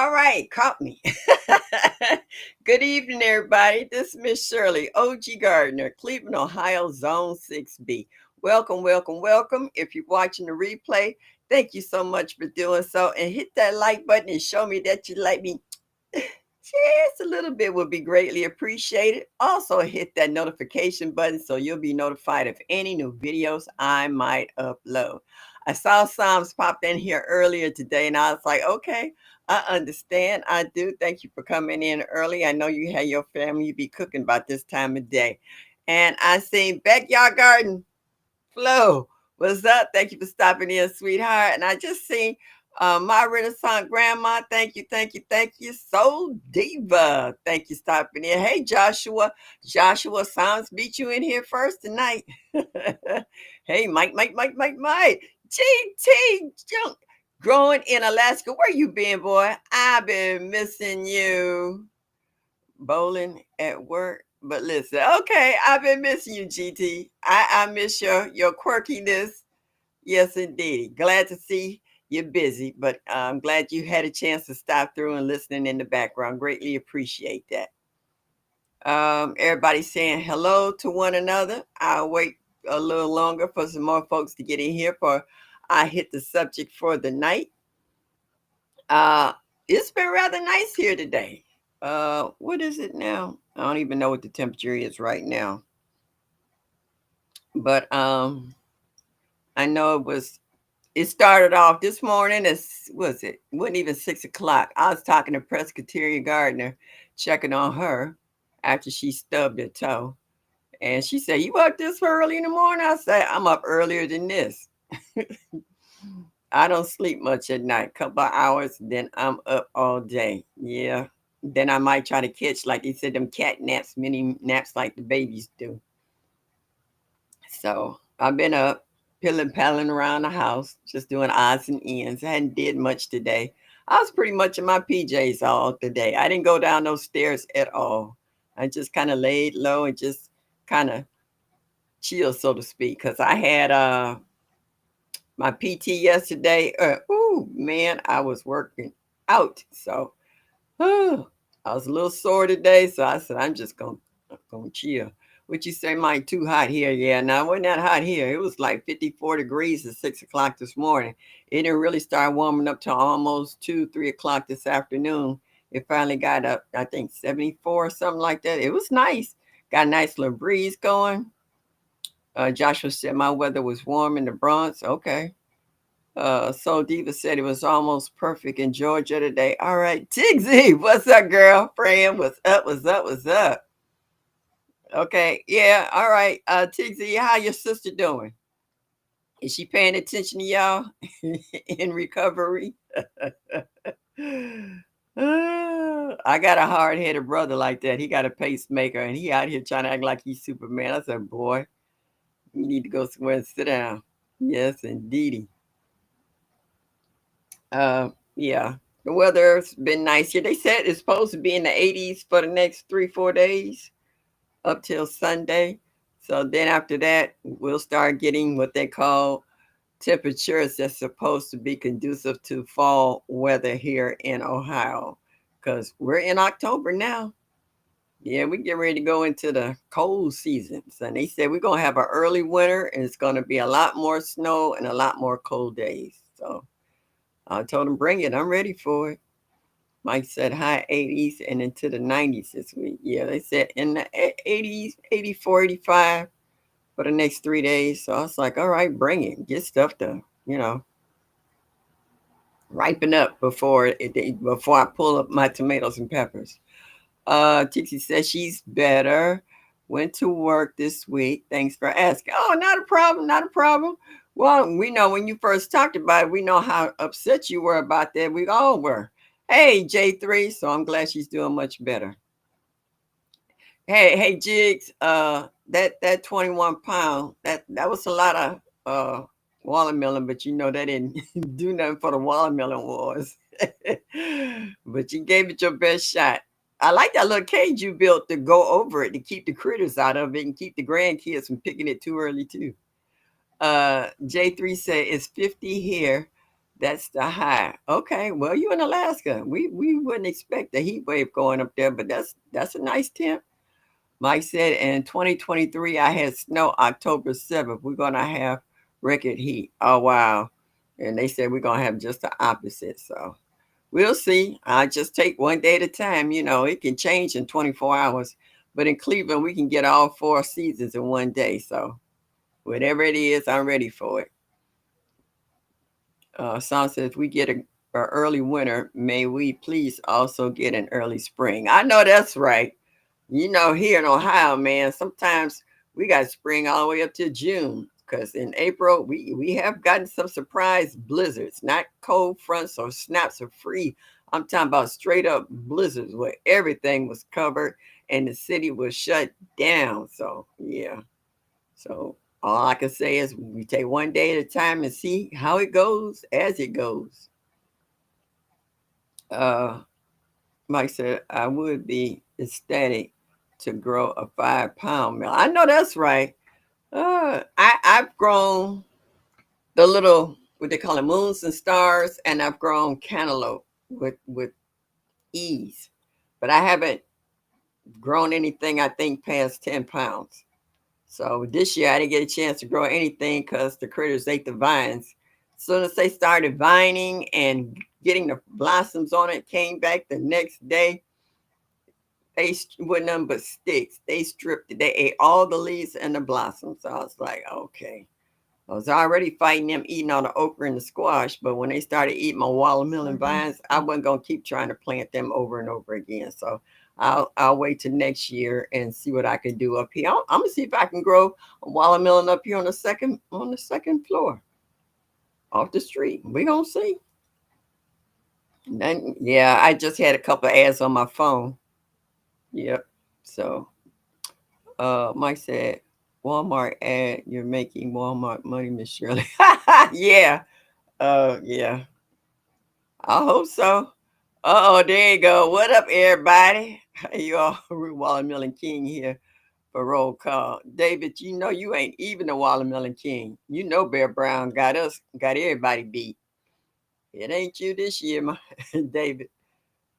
All right, caught me. Good evening, everybody. This is Miss Shirley, OG Gardner, Cleveland, Ohio, Zone 6B. Welcome, welcome, welcome. If you're watching the replay, thank you so much for doing so. And hit that like button and show me that you like me just a little bit would be greatly appreciated. Also, hit that notification button so you'll be notified of any new videos I might upload. I saw Psalms popped in here earlier today, and I was like, okay, I understand. I do. Thank you for coming in early. I know you had your family you be cooking about this time of day. And I seen Backyard Garden Flo, what's up? Thank you for stopping in, sweetheart. And I just seen my Renaissance grandma. Thank you, thank you, thank you. Soul Diva. Thank you stopping in. Hey, Joshua. Joshua Sounds beat you in here first tonight. Hey, Mike. GT Junk. Growing in Alaska. Where you been, boy? I've been missing you. Bowling at work. But listen, okay, I've been missing you, GT. I miss your quirkiness. Yes, indeed. Glad to see you're busy, but I'm glad you had a chance to stop through and listening in the background. Greatly appreciate that. Everybody saying hello to one another. I'll wait a little longer for some more folks to get in here for I hit the subject for the night. Uh, it's been rather nice here today. What is it now? I don't even know what the temperature is right now. But I know it started off this morning as was it? Wasn't even 6 o'clock. I was talking to Presbyterian Gardner, checking on her after she stubbed her toe. And she said, "You up this early in the morning?" I said, "I'm up earlier than this." I don't sleep much at night, couple of hours, then I'm up all day. Yeah. Then I might try to catch, like they said, them cat naps, mini naps like the babies do. So I've been up, pilling palling around the house, just doing odds and ends. I hadn't did much today. I was pretty much in my PJs all today. I didn't go down those stairs at all. I just kind of laid low and just kind of chill, so to speak, because I had my PT yesterday. Ooh, man, I was working out. So I was a little sore today. So I said, I'm gonna chill. What you say, Mike? Too hot here? Yeah, no, it wasn't that hot here. It was like 54 degrees at 6 o'clock this morning. It didn't really start warming up till almost 2, 3 o'clock this afternoon. It finally got up, I think 74 or something like that. It was nice. Got a nice little breeze going. Joshua said my weather was warm in the Bronx. Okay. So Diva said it was almost perfect in Georgia today. All right, Tigsy, what's up, girl? Fran, what's up? What's up? What's up? Okay, yeah, all right. Tigsy, how your sister doing? Is she paying attention to y'all in recovery? I got a hard headed brother like that. He got a pacemaker and he out here trying to act like he's Superman. I said, boy, you need to go somewhere and sit down. Yes, indeedy. Yeah, the weather's been nice here. They said it's supposed to be in the 80s for the next 3, 4 days up till Sunday. So then after that, we'll start getting what they call temperatures that's supposed to be conducive to fall weather here in Ohio. Because we're in October now. Yeah, we get ready to go into the cold seasons. And they said we're going to have an early winter and it's going to be a lot more snow and a lot more cold days. So I told him, bring it. I'm ready for it. Mike said high 80s and into the 90s this week. Yeah, they said in the 80s, 84, 85 for the next 3 days. So I was like, all right, bring it. Get stuff to, you know, ripen up before I pull up my tomatoes and peppers. Tixie says she's better. Went to work this week. Thanks for asking. Oh, not a problem. Not a problem. Well, we know when you first talked about it, we know how upset you were about that. We all were. Hey, J3. So I'm glad she's doing much better. Hey, Jigs. That 21 pound. That was a lot of watermelon, but you know that didn't do nothing for the watermelon wars. But you gave it your best shot. I like that little cage you built to go over it to keep the critters out of it and keep the grandkids from picking it too early too. J3 said it's 50 here, That's the high. Okay, well, you in Alaska. We wouldn't expect a heat wave going up there, but that's a nice temp. Mike said in 2023 I had snow October 7th. We're gonna have record heat. Oh wow. And they said we're gonna have just the opposite. So we'll see. I just take one day at a time. You know, it can change in 24 hours. But in Cleveland, we can get all four seasons in one day. So whatever it is, I'm ready for it. Song says, we get a early winter. May we please also get an early spring? I know that's right. You know, here in Ohio, man, sometimes we got spring all the way up to June. Because in April, we have gotten some surprise blizzards, not cold fronts or snaps of free. I'm talking about straight up blizzards where everything was covered and the city was shut down. So, yeah. So all I can say is we take one day at a time and see how it goes as it goes. Uh, Mike said, I would be ecstatic to grow a 5 pound mill. I know that's right. I've grown the little, what they call it, moons and stars, and I've grown cantaloupe with ease. But I haven't grown anything, I think, past 10 pounds. So this year I didn't get a chance to grow anything because the critters ate the vines. As soon as they started vining and getting the blossoms on it, came back the next day, they were nothing but sticks. They stripped it. They ate all the leaves and the blossoms. So I was like, okay. I was already fighting them eating all the okra and the squash, but when they started eating my watermelon vines, I wasn't gonna keep trying to plant them over and over again. So I'll wait till next year and see what I can do up here. I'm gonna see if I can grow a watermelon up here on the second floor off the street. We gonna see. Then yeah, I just had a couple of ads on my phone. Yep. So Mike said, Walmart ad, you're making Walmart money, Miss Shirley. Yeah. Yeah. I hope so. Uh oh, there you go. What up, everybody? You all, Watermelon King here for roll call. David, you know you ain't even the Watermelon King. You know Bear Brown got everybody beat. It ain't you this year, my David.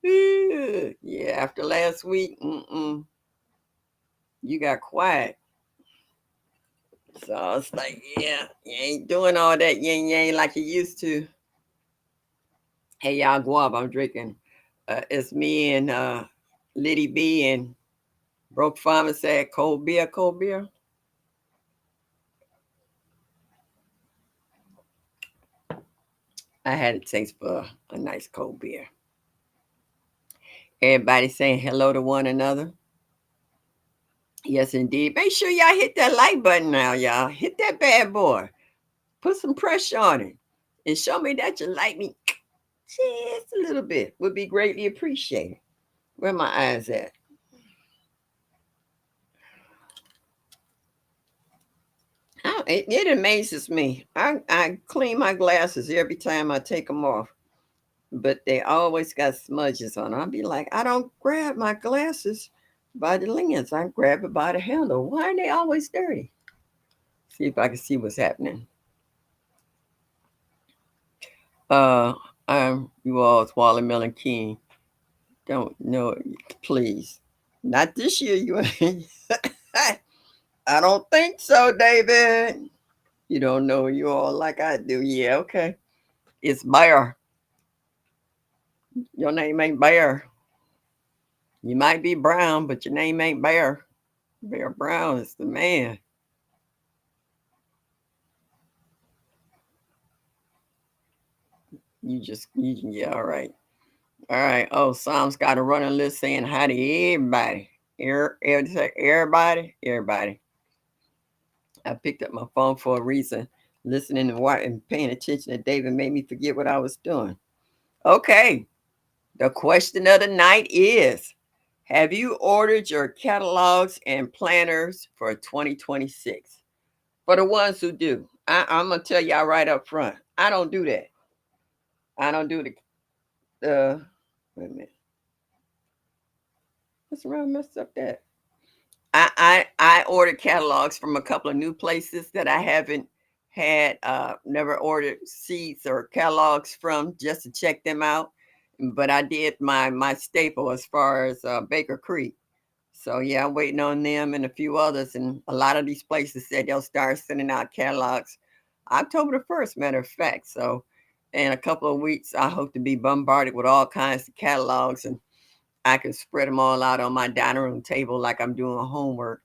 Ooh, yeah, after last week, you got quiet. So I was like, yeah, you ain't doing all that yin yang like you used to. Hey, y'all, guava, I'm drinking. It's me and Liddy B and Broke Farmer said, cold beer, cold beer. I had a taste for a nice cold beer. Everybody saying hello to one another. Yes, indeed. Make sure y'all hit that like button now, y'all. Hit that bad boy. Put some pressure on it. And show me that you like me just a little bit. Would be greatly appreciated. Where my eyes at? It amazes me. I clean my glasses every time I take them off, but they always got smudges on 'em. I'll be like, I don't grab my glasses by the lens. I grab it by the handle. Why are they always dirty? See if I can see what's happening. Uh, I'm you all's Watermelon King. Don't know, please. Not this year, you ain't. I don't think so, David. You don't know you all like I do. Yeah, okay. It's Bear. Your name ain't Bear. You might be Brown, but your name ain't Bear. Bear Brown is the man. Yeah, all right. All right. Oh, Sam's got a running list saying hi to everybody. Everybody, everybody. I picked up my phone for a reason. Listening and paying attention to David made me forget what I was doing. Okay. The question of the night is, have you ordered your catalogs and planners for 2026? For the ones who do, I'm gonna tell y'all right up front. I don't do that. I don't do the. Wait a minute. What's wrong? Messed up that. I ordered catalogs from a couple of new places that I haven't had never ordered seeds or catalogs from just to check them out. But I did my staple as far as Baker Creek. So yeah, I'm waiting on them and a few others, and a lot of these places said they'll start sending out catalogs October the 1st, matter of fact. So in a couple of weeks, I hope to be bombarded with all kinds of catalogs, and I can spread them all out on my dining room table like I'm doing homework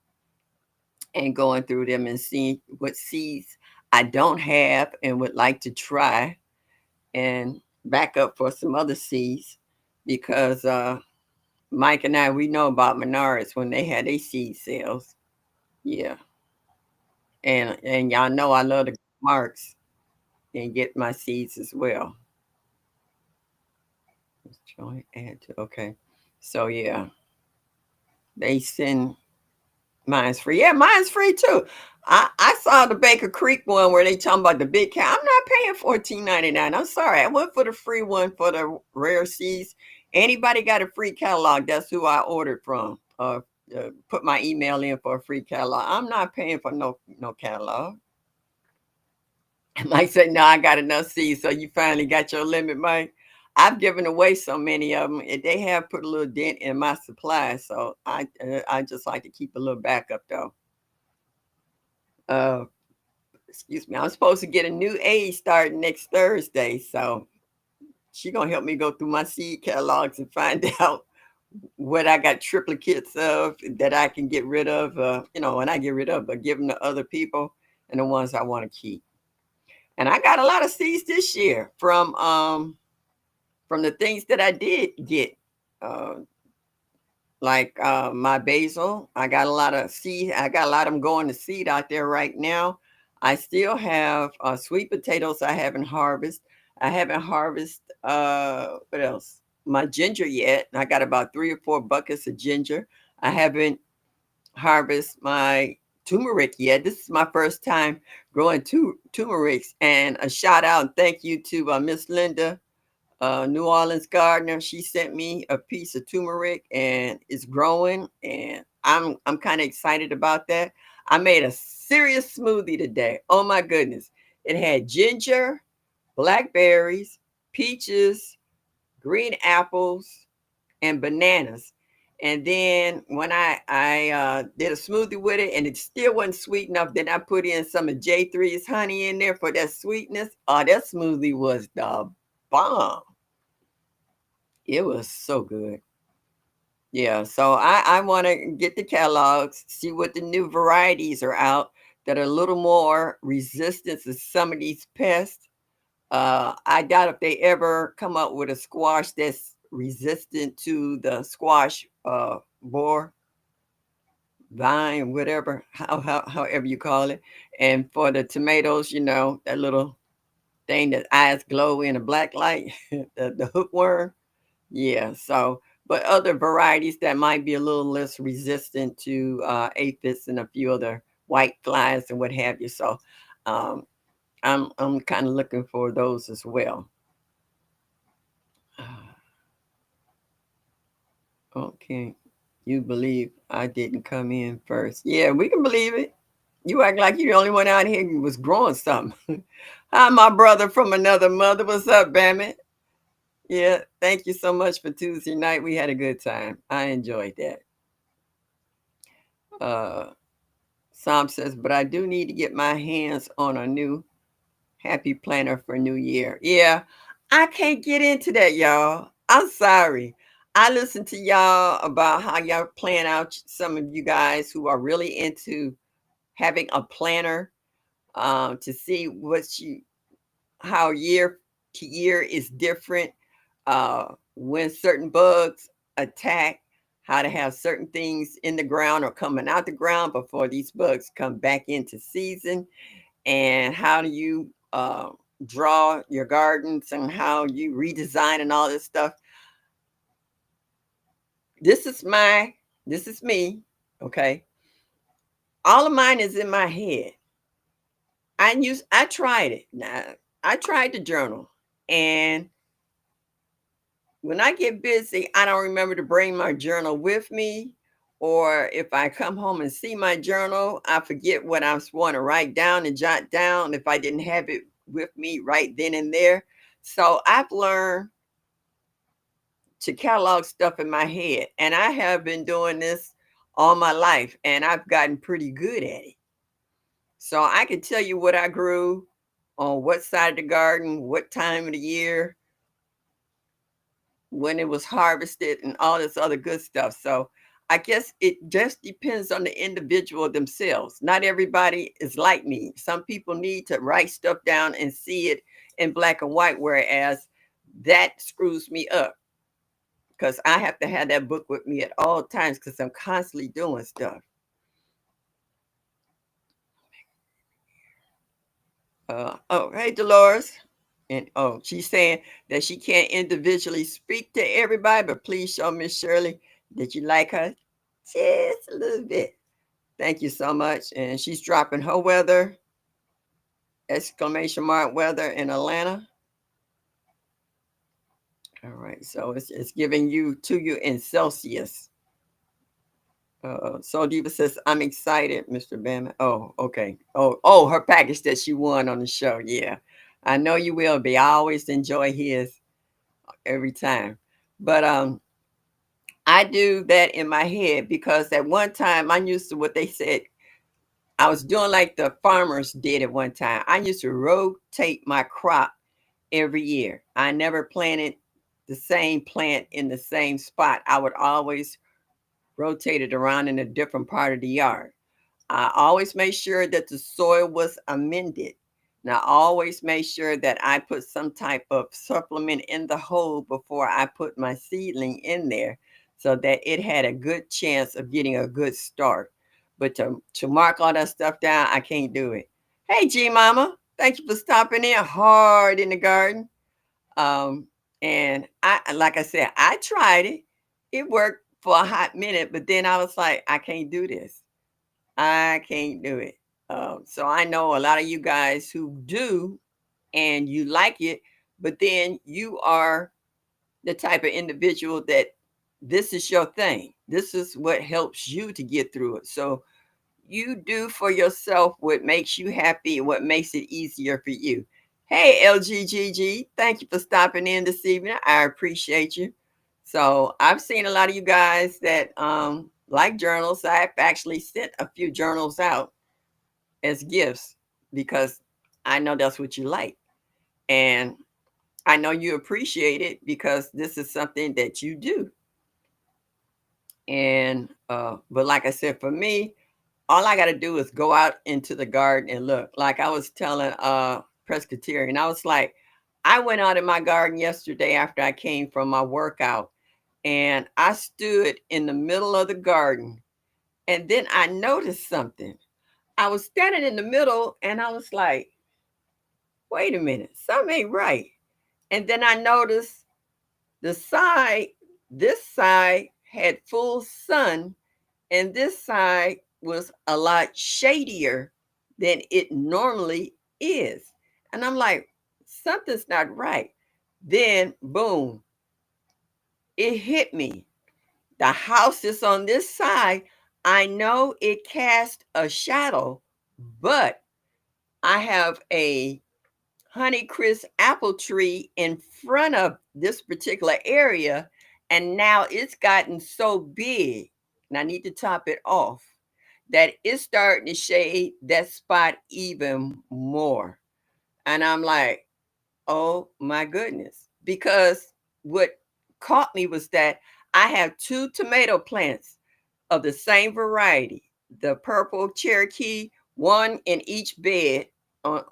and going through them and seeing what seeds I don't have and would like to try and back up for some other seeds because Mike and I, we know about Menards when they had their seed sales. Yeah. And y'all know I love the marks and get my seeds as well. Let's join add to okay. So yeah, they send mine's free. Yeah, mine's free too. I saw the Baker Creek one where they talking about the big cat. I'm not paying 14.99. I'm sorry. I went for the free one for the rare seeds. Anybody got a free catalog? That's who I ordered from. Put my email in for a free catalog. I'm not paying for no catalog. Mike said, "No, I got enough seeds." So you finally got your limit, Mike. I've given away so many of them, and they have put a little dent in my supply. So I just like to keep a little backup though. Uh, excuse me. I'm supposed to get a new aide starting next Thursday, so she gonna help me go through my seed catalogs and find out what I got triplicates of that I can get rid of. When I get rid of, but give them to other people and the ones I want to keep. And I got a lot of seeds this year from the things that I did get. Uh, like my basil, I got a lot of seed. I got a lot of them going to seed out there right now. I still have sweet potatoes I haven't harvested. I haven't harvested what else? My ginger yet. I got about 3 or 4 buckets of ginger. I haven't harvest my turmeric yet. This is my first time growing turmerics. And a shout out and thank you to Miss Linda, New Orleans gardener. She sent me a piece of turmeric and it's growing, and I'm kind of excited about that. I made a serious smoothie today. Oh my goodness. It had ginger, blackberries, peaches, green apples, and bananas. And then when I did a smoothie with it and it still wasn't sweet enough, then I put in some of J3's honey in there for that sweetness. Oh, that smoothie was the bomb. It was so good. Yeah, so I want to get the catalogs, see what the new varieties are out that are a little more resistant to some of these pests. I doubt if they ever come up with a squash that's resistant to the squash borer, vine, whatever, however you call it. And for the tomatoes, that little thing that eyes glow in a black light, the hookworm. Yeah, so but other varieties that might be a little less resistant to aphids and a few other white flies and what have you. So um, I'm kind of looking for those as well. Okay. You believe I didn't come in first. Yeah, we can believe it. You act like you're the only one out here who was growing something. Hi, my brother from another mother. What's up, Bammit? Yeah, thank you so much for Tuesday night. We had a good time. I enjoyed that. Uh Psalm says, but I do need to get my hands on a new happy planner for New Year. Yeah, I can't get into that, y'all. I'm sorry. I listen to y'all about how y'all plan out some of you guys who are really into having a planner to see how year to year is different, when certain bugs attack, how to have certain things in the ground or coming out the ground before these bugs come back into season, and how do you draw your gardens and how you redesign and all this stuff. This is this is me, okay? All of mine is in my head. I tried it. Now, I tried to journal, and when I get busy, I don't remember to bring my journal with me, or if I come home and see my journal, I forget what I want to write down and jot down if I didn't have it with me right then and there. So I've learned to catalog stuff in my head, and I have been doing this all my life, and I've gotten pretty good at it. So I can tell you what I grew on what side of the garden, what time of the year, when it was harvested, and all this other good stuff. So I guess it just depends on the individual themselves. Not everybody is like me. Some people need to write stuff down and see it in black and white, whereas that screws me up because I have to have that book with me at all times because I'm constantly doing stuff. Oh, hey, Dolores. And oh, she's saying that she can't individually speak to everybody, but please show Miss Shirley that you like her just a little bit. Thank you so much. And she's dropping her weather, exclamation mark weather in Atlanta. All right, so it's giving you to you in Celsius. So Diva says, I'm excited, Mr. Bama. Oh, okay. Oh, her package that she won on the show. Yeah. I know you will be. I always enjoy his every time. But I do that in my head because at one time I'm used to what they said. I was doing like the farmers did at one time. I used to rotate my crop every year. I never planted the same plant in the same spot. I would always rotate it around in a different part of the yard. I always made sure that the soil was amended. And I always made sure that I put some type of supplement in the hole before I put my seedling in there so that it had a good chance of getting a good start. But to mark all that stuff down, I can't do it. Hey, G Mama, thank you for stopping in hard in the garden. Um, and like I said, I tried it. It worked for a hot minute, but then I was like, I can't do this. I can't do it. So I know a lot of you guys who do and you like it, but then you are the type of individual that this is your thing. This is what helps you to get through it. So you do for yourself what makes you happy and what makes it easier for you. Hey, LGGG, thank you for stopping in this evening. I appreciate you. So I've seen a lot of you guys that like journals. I've actually sent a few journals out as gifts because I know that's what you like. And I know you appreciate it because this is something that you do. And but like I said, for me, all I gotta do is go out into the garden and look. Like I was telling Presbyterian, I was like, I went out in my garden yesterday after I came from my workout and I stood in the middle of the garden and then I noticed something. I was standing in the middle and I was like, wait a minute, something ain't right. And then I noticed the side, this side had full sun, and this side was a lot shadier than it normally is. And I'm like, something's not right. Then, boom, it hit me. The house is on this side. I know it cast a shadow, but I have a Honeycrisp apple tree in front of this particular area, and now it's gotten so big, and I need to top it off, that it's starting to shade that spot even more. And I'm like, oh my goodness. Because what caught me was that I have two tomato plants of the same variety, the purple Cherokee, one in each bed on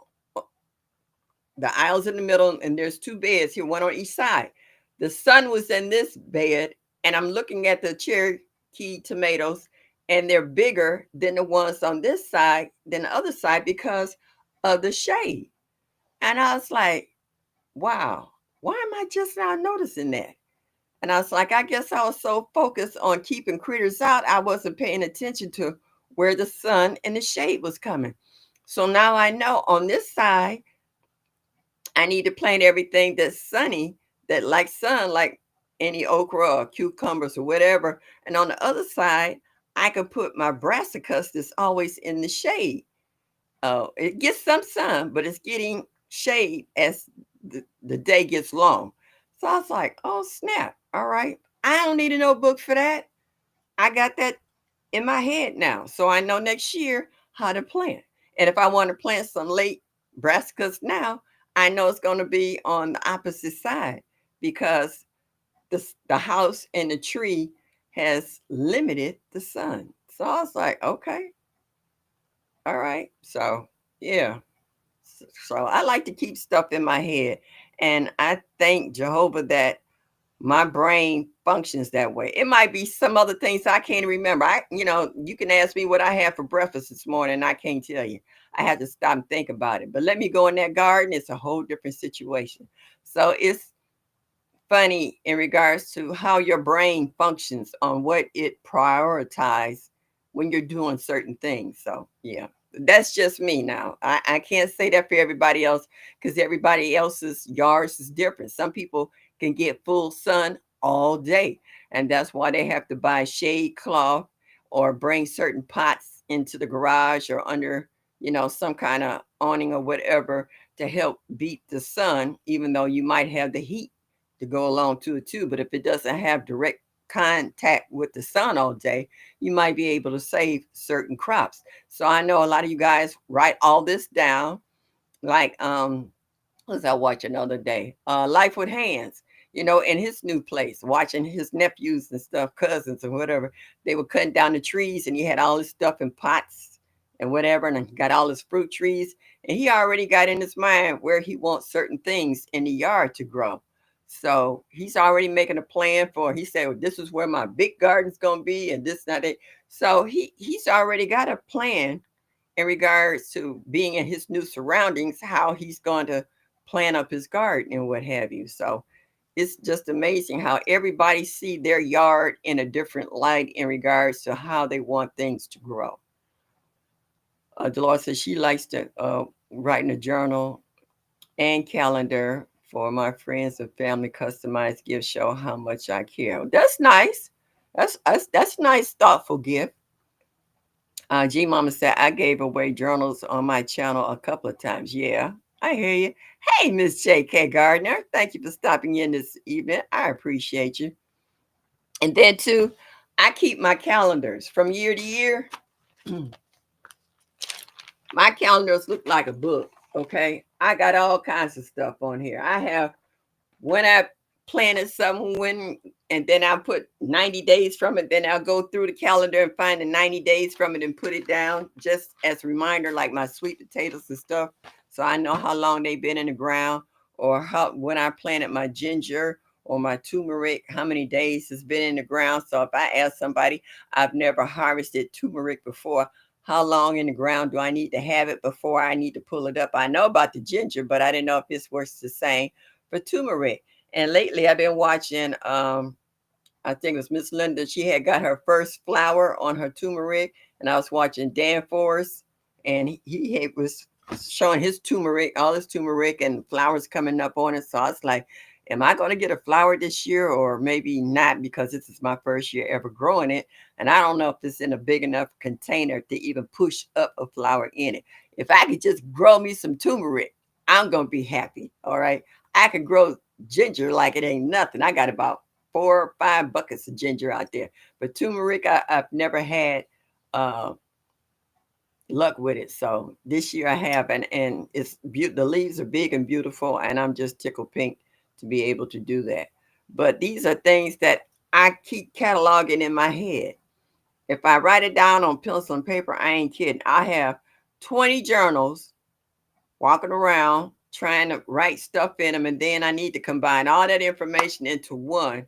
the aisles in the middle, and there's two beds here, one on each side. The sun was in this bed, and I'm looking at the Cherokee tomatoes, and they're bigger than the ones on this side than the other side because of the shade. And I was like, wow, why am I just now noticing that? And I was like, I guess I was so focused on keeping critters out, I wasn't paying attention to where the sun and the shade was coming. So now I know on this side, I need to plant everything that's sunny, that like sun, like any okra or cucumbers or whatever. And on the other side, I could put my brassicas that's always in the shade. It gets some sun, but it's getting shade as the day gets long. So I was like, oh snap. All right. I don't need a notebook for that. I got that in my head now. So I know next year how to plant. And if I want to plant some late brassicas now, I know it's going to be on the opposite side because the house and the tree has limited the sun. So I was like, okay, all right. So yeah. So I like to keep stuff in my head. And I thank Jehovah that my brain functions that way. It might be some other things I can't remember. You can ask me what I had for breakfast this morning, and I can't tell you. I had to stop and think about it. But let me go in that garden, it's a whole different situation. So it's funny in regards to how your brain functions on what it prioritizes when you're doing certain things. So yeah, that's just me now. I can't say that for everybody else because everybody else's yards is different. Some people can get full sun all day, and that's why they have to buy shade cloth or bring certain pots into the garage or under, some kind of awning or whatever to help beat the sun, even though you might have the heat to go along to it too. But if it doesn't have direct contact with the sun all day, you might be able to save certain crops. So I know a lot of you guys write all this down, like what was I watching the other day? Life with Hands, in his new place, watching his nephews and stuff, cousins and whatever. They were cutting down the trees and he had all this stuff in pots and whatever, and he got all his fruit trees. And he already got in his mind where he wants certain things in the yard to grow. So he's already making a plan for. He said, well, "This is where my big garden's gonna be, and this, not it." So he's already got a plan in regards to being in his new surroundings, how he's going to plan up his garden and what have you. So it's just amazing how everybody see their yard in a different light in regards to how they want things to grow. Dolores says she likes to write in a journal and calendar for my friends and family. Customized gifts show how much I care. That's nice. That's nice, thoughtful gift. G Mama said I gave away journals on my channel a couple of times. Yeah, I hear you. Hey, Miss J.K. Gardner, thank you for stopping in this evening. I appreciate you. And then too, I keep my calendars from year to year. My calendars look like a book. Okay, I got all kinds of stuff on here. I have when I planted something and then I'll put 90 days from it. Then I'll go through the calendar and find the 90 days from it and put it down just as a reminder, like my sweet potatoes and stuff. So I know how long they've been in the ground or how when I planted my ginger or my turmeric, how many days it's been in the ground. So if I ask somebody, I've never harvested turmeric before. How long in the ground do I need to have it before I need to pull it up? I know about the ginger, but I didn't know if this works the same for turmeric. And lately I've been watching I think it was Miss Linda. She had got her first flower on her turmeric, and I was watching Dan Forrest, and was showing his turmeric, all his turmeric, and flowers coming up on it. So I was like, "Am I going to get a flower this year, or maybe not?" Because this is my first year ever growing it, and I don't know if it's in a big enough container to even push up a flower in it. If I could just grow me some turmeric, I'm gonna be happy. All right, I could grow ginger like it ain't nothing. I got about 4 or 5 buckets of ginger out there. But turmeric, I've never had uh, luck with it. So this year I have, and it's the leaves are big and beautiful, and I'm just tickled pink to be able to do that. But these are things that I keep cataloging in my head. If I write it down on pencil and paper, I ain't kidding. I have 20 journals walking around trying to write stuff in them, and then I need to combine all that information into one,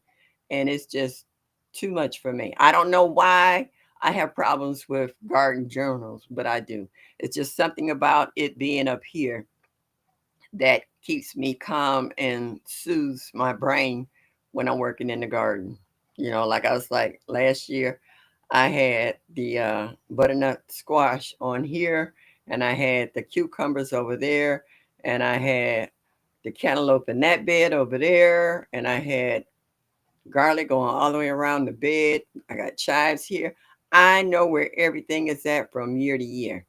and it's just too much for me. I don't know why I have problems with garden journals, but I do. It's just something about it being up here that keeps me calm and soothes my brain when I'm working in the garden. Like I was like last year, I had the butternut squash on here, and I had the cucumbers over there, and I had the cantaloupe in that bed over there, and I had garlic going all the way around the bed. I got chives here. I know where everything is at from year to year.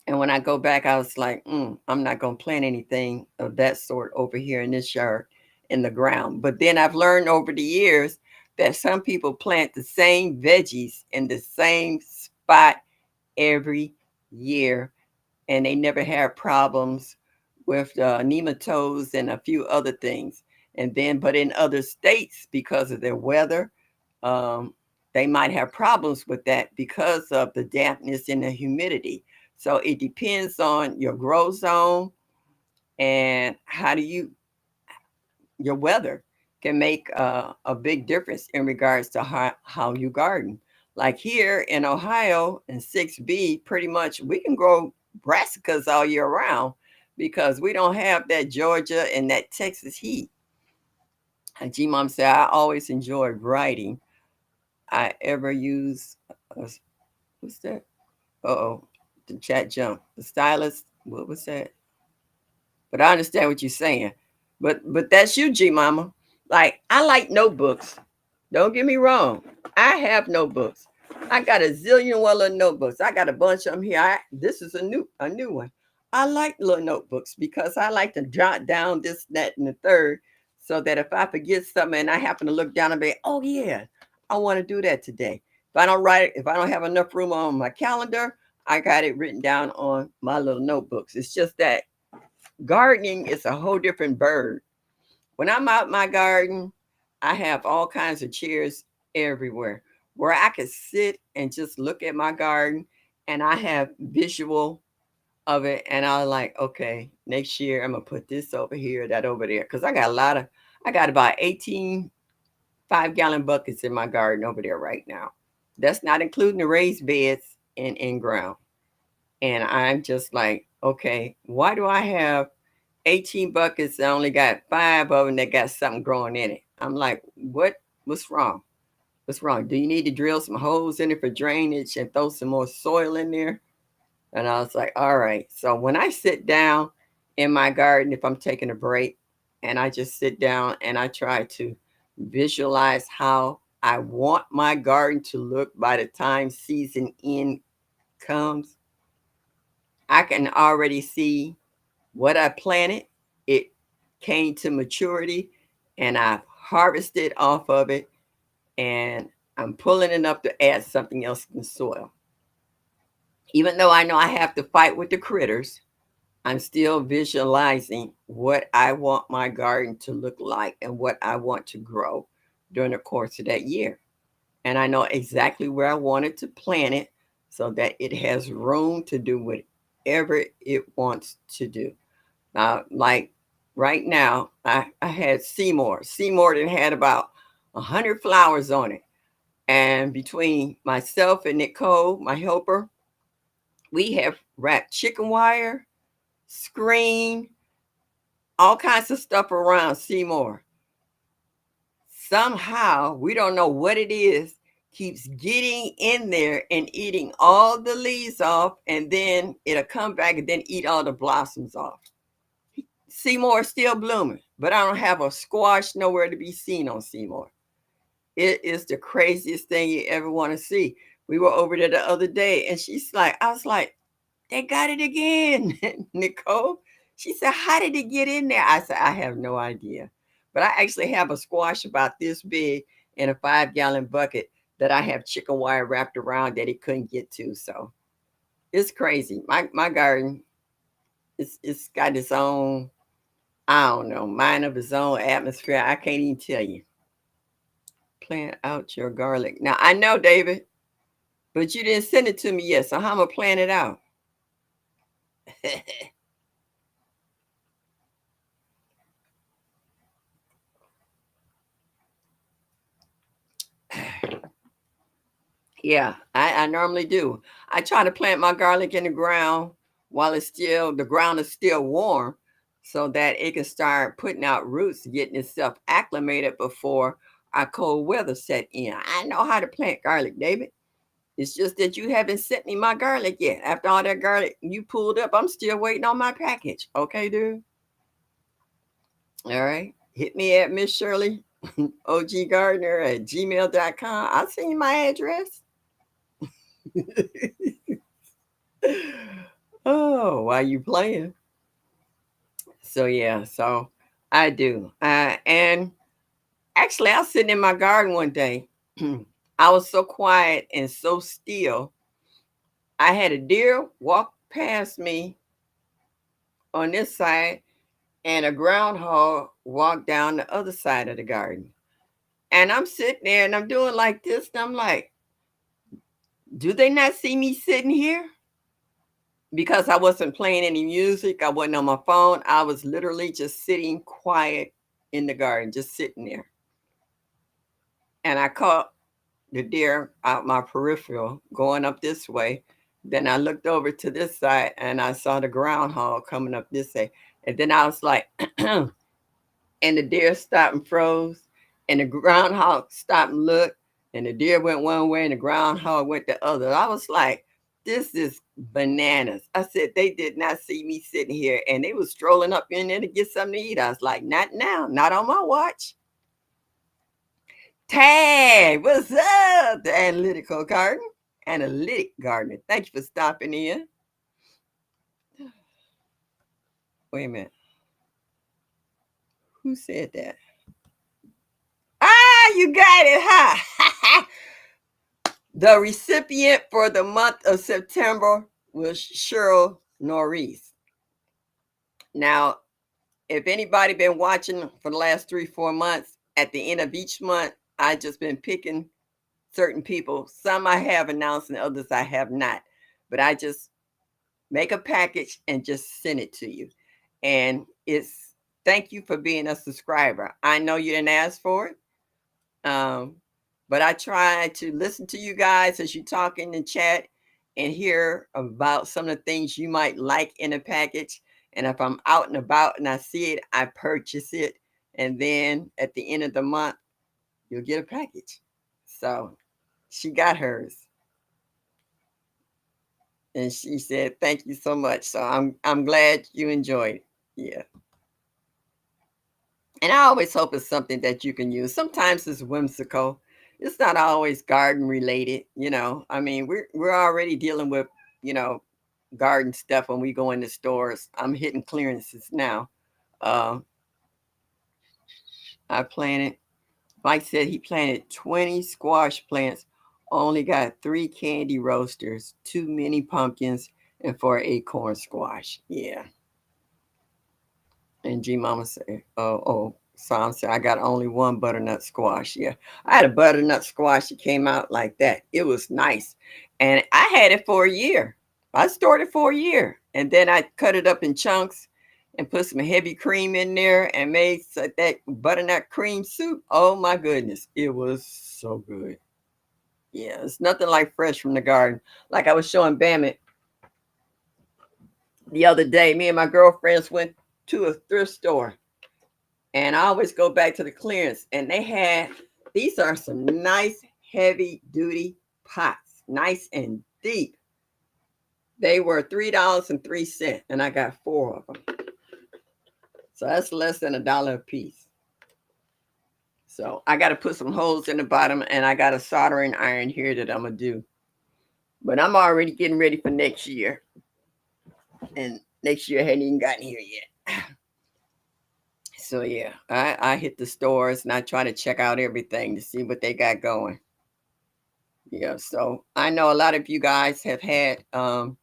And when I go back, I was like, I'm not going to plant anything of that sort over here in this yard in the ground. But then I've learned over the years that some people plant the same veggies in the same spot every year, and they never have problems with nematodes and a few other things. And then, but in other states, because of their weather, um, they might have problems with that because of the dampness and the humidity. So it depends on your grow zone and how do you your weather can make a big difference in regards to how you garden. Like here in Ohio in 6B, pretty much we can grow brassicas all year round because we don't have that Georgia and that Texas heat. And G Mom said, I always enjoy writing. I ever use, what's that? Uh-oh, the chat jumped. The stylus, what was that? But I understand what you're saying. But that's you, G Mama. Like I like notebooks. Don't get me wrong. I have notebooks. I got a zillion one little notebooks. I got a bunch of them here. This is a new one. I like little notebooks because I like to jot down this, that, and the third, so that if I forget something and I happen to look down and be, oh yeah, I want to do that today. If I don't have enough room on my calendar, I got it written down on my little notebooks. It's just that gardening is a whole different bird. When I'm out in my garden, I have all kinds of chairs everywhere where I could sit and just look at my garden and I have visual of it and I like, okay, next year I'm gonna put this over here, that over there. Cause I got about 18 5-gallon buckets in my garden over there right now. That's not including the raised beds and in ground. And I'm just like, okay, why do I have 18 buckets? I only got 5 of them that got something growing in it. I'm like, what's wrong? What's wrong? Do you need to drill some holes in it for drainage and throw some more soil in there? And I was like, all right. So when I sit down in my garden, if I'm taking a break and I just sit down and I try to visualize how I want my garden to look by the time season end comes, I can already see what I planted. It came to maturity and I've harvested off of it and I'm pulling it up to add something else in the soil. Even though I know I have to fight with the critters, I'm still visualizing what I want my garden to look like and what I want to grow during the course of that year. And I know exactly where I wanted to plant it so that it has room to do whatever it wants to do. Like right now, I had Seymour. Seymour that had about 100 flowers on it. And between myself and Nicole, my helper, we have wrapped chicken wire, screen, all kinds of stuff around Seymour. Somehow, we don't know what it is, keeps getting in there and eating all the leaves off, and then it'll come back and then eat all the blossoms off. Seymour is still blooming, but I don't have a squash nowhere to be seen on Seymour. It is the craziest thing you ever want to see. We were over there the other day, and I was like, they got it again, Nicole. She said, how did it get in there? I said, I have no idea. But I actually have a squash about this big in a 5-gallon bucket that I have chicken wire wrapped around that it couldn't get to. So it's crazy. My garden, it's got its own, I don't know, mind of its own atmosphere. I can't even tell you. Plant out your garlic. Now I know, David, but you didn't send it to me yet. So how am I plant it out? Yeah, I normally do. I try to plant my garlic in the ground while the ground is still warm so that it can start putting out roots, getting itself acclimated before our cold weather set in. I know how to plant garlic, David. It's just that you haven't sent me my garlic yet. After all that garlic you pulled up, I'm still waiting on my package. Okay, dude? All right. Hit me at Miss Shirley, OG Gardner at gmail.com. I'll send you my address. Oh, why you playing? So yeah, so I do. And actually, I was sitting in my garden one day. I was so quiet and so still. I had a deer walk past me on this side, and a groundhog walk down the other side of the garden. And I'm sitting there and I'm doing like this, and I'm like, do they not see me sitting here? Because I wasn't playing any music, I wasn't on my phone. I was literally just sitting quiet in the garden, just sitting there. And I caught the deer out my peripheral going up this way. Then I looked over to this side and I saw the groundhog coming up this way. And then I was like, and the deer stopped and froze. And the groundhog stopped and looked. And the deer went one way and the groundhog went the other. I was like, this is bananas. I said, they did not see me sitting here. And they was strolling up in there to get something to eat. I was like, not now, not on my watch. Tag, what's up? The analytical garden, analytic gardener. Thank you for stopping in. Wait a minute. Who said that? Ah, you got it, huh? The recipient for the month of September was Cheryl Norris. Now, if anybody been watching for the last 3, 4 months, at the end of each month, I just been picking certain people. Some I have announced and others I have not. But I just make a package and just send it to you. And it's thank you for being a subscriber. I know you didn't ask for it, but I try to listen to you guys as you talk in the chat and hear about some of the things you might like in a package. And if I'm out and about and I see it, I purchase it. And then at the end of the month, you'll get a package. So she got hers. And she said, "Thank you so much." So I'm glad you enjoyed it. Yeah. And I always hope it's something that you can use. Sometimes it's whimsical. It's not always garden related. I mean, we're already dealing with, you know, garden stuff when we go in the stores. I'm hitting clearances now. Uh, I planted, Mike said he planted 20 squash plants, only got 3 candy roasters, 2 mini pumpkins, and 4 acorn squash. Yeah. And G Mama said, oh, Sam said, I got only one butternut squash. Yeah. I had a butternut squash that came out like that. It was nice. And I had it for a year. I stored it for a year. And then I cut it up in chunks and put some heavy cream in there and made that butternut cream soup. Oh my goodness. It was so good. Yeah, it's nothing like fresh from the garden. Like I was showing Bammett the other day, me and my girlfriends went to a thrift store. And I always go back to the clearance, and they had these are some nice heavy duty pots, nice and deep. They were $3.03, and I got 4 of them. So that's less than $1 a piece. So I got to put some holes in the bottom, and I got a soldering iron here that I'm gonna do. But I'm already getting ready for next year, and next year hadn't even gotten here yet. So yeah, I hit the stores and I try to check out everything to see what they got going. Yeah, so I know a lot of you guys have had got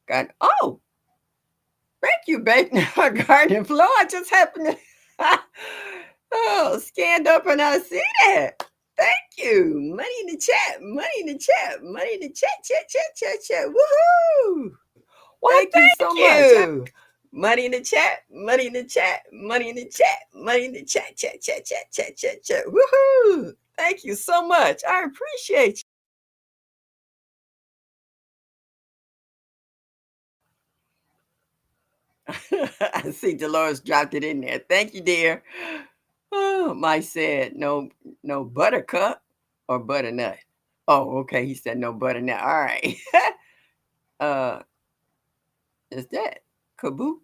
thank you, Bacon Garden Flow. I just happened to scanned up and I see that. Thank you. Money in the chat, money in the chat, money in the chat. Woohoo! Well, Thank you so thank much. you. Money in the chat, money in the chat, money in the chat, money in the chat. Woohoo! Thank you so much. I appreciate you. I see Dolores dropped it in there. Thank you, dear. Oh, Mike said no buttercup or butternut. Oh, okay. He said no butternut. All right. uh is that kabuka?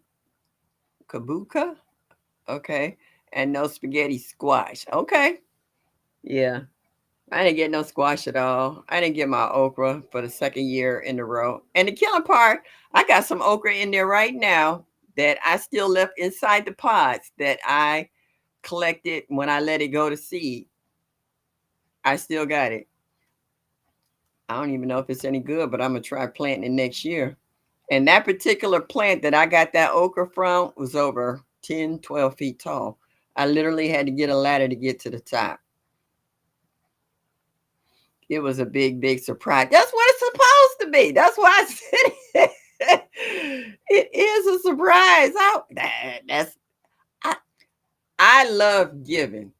Okay. And no spaghetti squash. Okay. Yeah. I didn't get no squash at all. I didn't get my okra for the second year in a row. And the killing part, I got some okra in there right now that I still left inside the pods that I collected when I let it go to seed. I still got it. I don't even know if it's any good, but I'm gonna try planting it next year. And that particular plant that I got that okra from was over 10, 12 feet tall. I literally had to get a ladder to get to the top. It was a big, big surprise. That's what it's supposed to be. That's why I said it. It is a surprise. That's I, I love giving.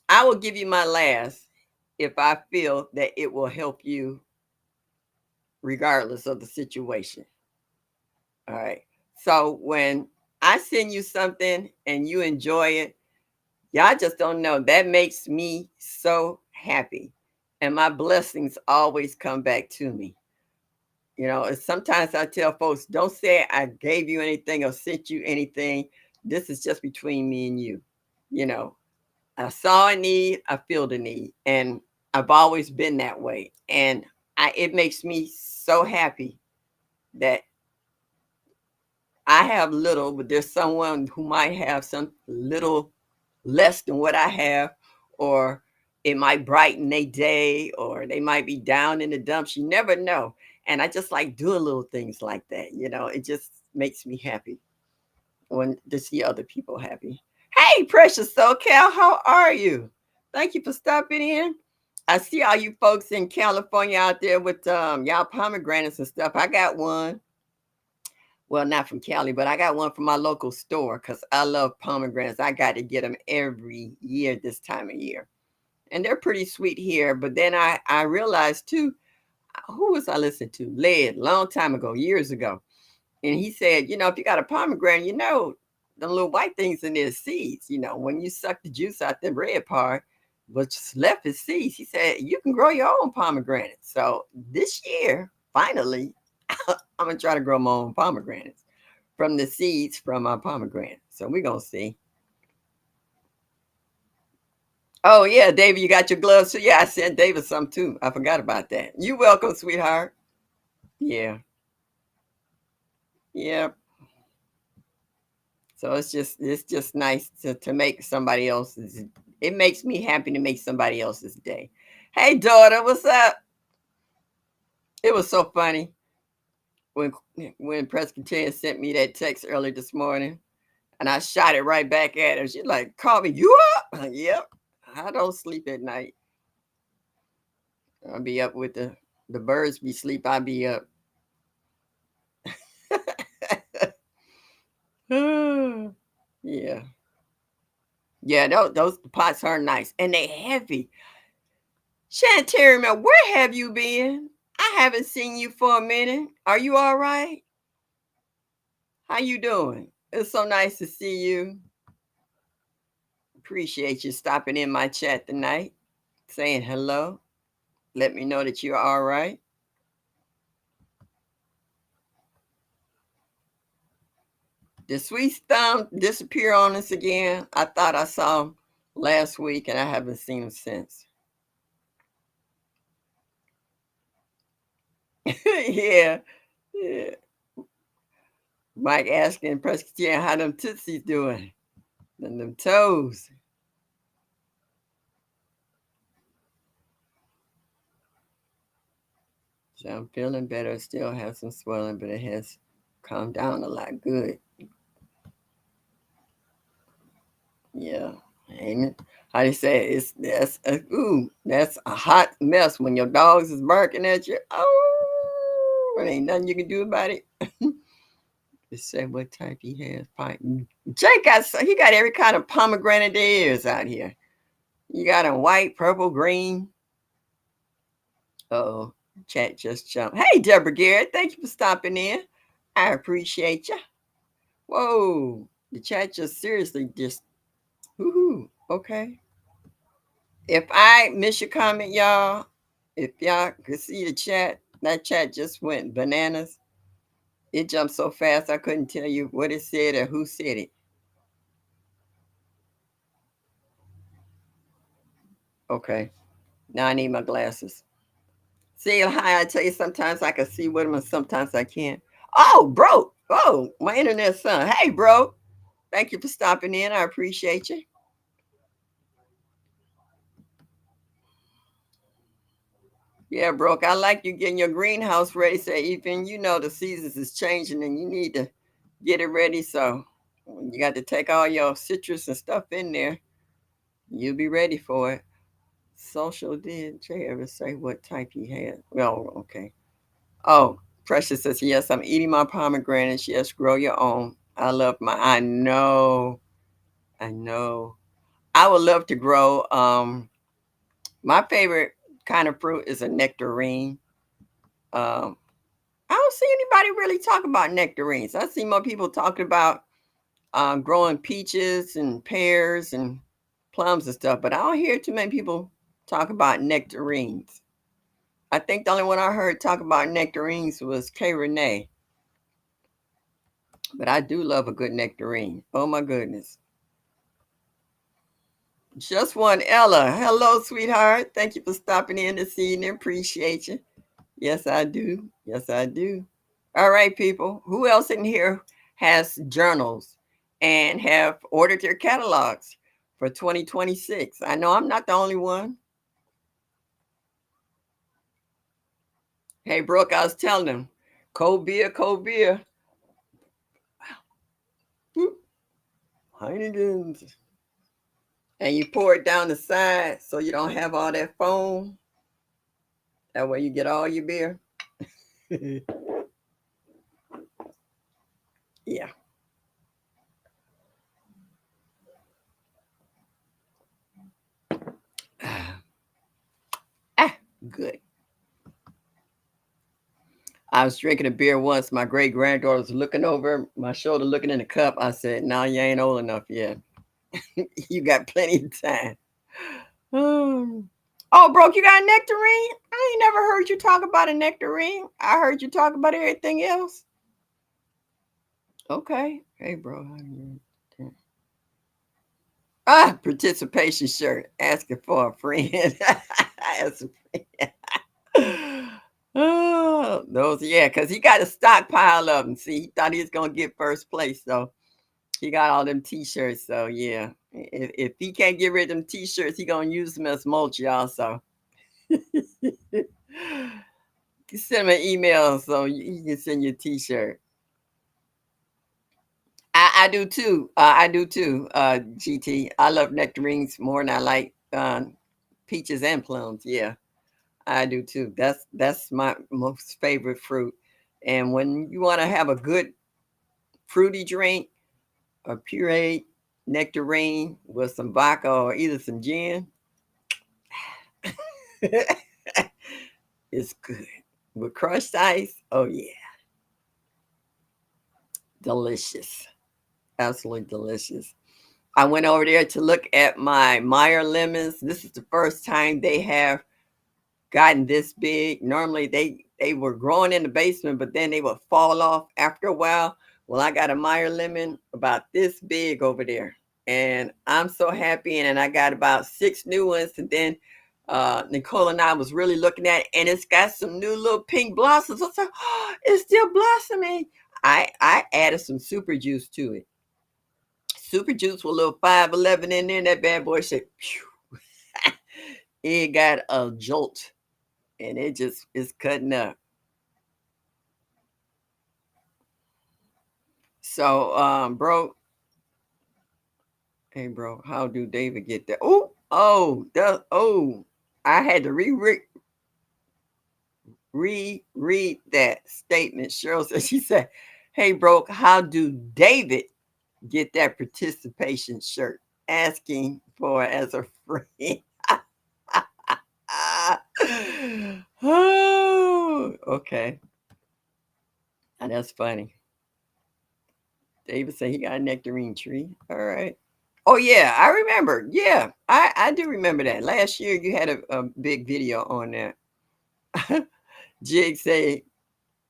I will give you my last if I feel that it will help you regardless of the situation. All right. So when I send you something and you enjoy it, y'all just don't know. That makes me so happy. And my blessings always come back to me. Sometimes I tell folks, don't say I gave you anything or sent you anything. This is just between me and you. You know, I saw a need, I feel the need. And I've always been that way. And it makes me so happy that I have little, but there's someone who might have some little less than what I have, or it might brighten their day, or they might be down in the dumps. You never know. And I just like doing little things like that. It just makes me happy when to see other people happy. Hey, precious SoCal, how are you? Thank you for stopping in. I see all you folks in California out there with y'all pomegranates and stuff. I got one. Well, not from Cali, but I got one from my local store because I love pomegranates. I got to get them every year this time of year. And they're pretty sweet here. But then I realized too, who was I listening to? Led, long time ago, years ago. And he said, if you got a pomegranate, the little white things in there seeds. When you suck the juice out the red part, what's left is seeds. He said, you can grow your own pomegranate. So this year, finally, I'm going to try to grow my own pomegranates from the seeds from my pomegranate. So we're going to see. Oh, yeah, David, you got your gloves too? Yeah, I sent David some too. I forgot about that. You welcome, sweetheart. Yeah. Yeah. So it's just nice to make somebody else's. It makes me happy to make somebody else's day. Hey, daughter, what's up? It was so funny when when Presbyterian sent me that text early this morning, and I shot it right back at her. She's like, "Call me, you up?" Yep. I don't sleep at night. I'll be up with the birds be sleep. I be up. Yeah, yeah. Those pots are nice and they heavy. Shantae, where have you been? I haven't seen you for a minute. Are you all right? How you doing? It's so nice to see you. Appreciate you stopping in my chat tonight, saying hello. Let me know that you're all right. Did Sweet Thumb disappear on us again? I thought I saw him last week and I haven't seen him since. Yeah. Yeah. Mike asking Presbyterian how them tootsies doing and them toes. So I'm feeling better. Still have some swelling, but it has calmed down a lot. Good. Yeah. Ain't it? How they say it? That's a hot mess when your dogs is barking at you. Oh, there ain't nothing you can do about it. Just say what type he has. Jake he got every kind of pomegranate there is out here. You got a white, purple, green. Oh, chat just jumped. Hey, Deborah Garrett, thank you for stopping in. I appreciate you. Whoa, the chat just seriously just, woohoo, okay. If I miss your comment, y'all, if y'all could see the chat, that chat just went bananas. It jumped so fast I couldn't tell you what it said or who said it. Okay. Now I need my glasses. See how I tell you sometimes I can see with them and sometimes I can't. Oh, bro. Oh, my internet son. Hey, bro. Thank you for stopping in. I appreciate you. Yeah, Brooke, I like you getting your greenhouse ready. So even you know the seasons is changing and you need to get it ready. So you got to take all your citrus and stuff in there. You'll be ready for it. Social did Jay ever say what type he had? Oh, okay. Oh, Precious says, yes, I'm eating my pomegranates. Yes, grow your own. I love my, I know, I know. I would love to grow. My favorite kind of fruit is a nectarine. Um, I don't see anybody really talk about nectarines. I see more people talking about growing peaches and pears and plums and stuff, but I don't hear too many people talk about nectarines. I think the only one I heard talk about nectarines was K. Renee, but I do love a good nectarine. Oh my goodness. Just one Ella. Hello, sweetheart. Thank you for stopping in this evening. Appreciate you. Yes, I do. Yes, I do. All right, people. Who else in here has journals and have ordered their catalogs for 2026? I know I'm not the only one. Hey, Brooke, I was telling them, cold beer, cold beer. Heineken's. And you pour it down the side so you don't have all that foam. That way you get all your beer. Yeah. Ah, good. I was drinking a beer once. My great granddaughter was looking over my shoulder, looking in the cup. I said, "No, you ain't old enough yet. You got plenty of time." Oh, oh, Broke, you got a nectarine? I ain't never heard you talk about a nectarine. I heard you talk about everything else. Okay. Hey, bro. Ah, participation shirt. Asking for a friend. As a friend. Oh, those, yeah, because he got a stockpile of them. See, he thought he was going to get first place. So he got all them t-shirts. So, yeah, if he can't get rid of them t-shirts, he going to use them as mulch, y'all. So send him an email so you can send your t-shirt. I do too. I do too. GT. I love nectarines more than I like peaches and plums. Yeah, I do too. That's my most favorite fruit. And when you want to have a good fruity drink, a pureed nectarine with some vodka or either some gin, it's good. With crushed ice, oh yeah, delicious. Absolutely delicious. I went over there to look at my Meyer lemons. This is the first time they have gotten this big. Normally they were growing in the basement, but then they would fall off after a while. Well, I got a Meyer lemon about this big over there, and I'm so happy. And I got about 6 new ones. And then Nicole and I was really looking at it, and it's got some new little pink blossoms. I was like, oh, it's still blossoming. I added some super juice to it. Super juice with a little 511 in there. And that bad boy said, phew, it got a jolt, and it just is cutting up. So, bro, hey, bro, how do David get that? Oh, I had to reread that statement. Cheryl said, she said, "Hey, bro, how do David get that participation shirt?" Asking for it as a friend. Oh, okay. And that's funny. David said he got a nectarine tree. All right. Oh yeah, I remember. Yeah, I do remember that. Last year you had a big video on that. Jig said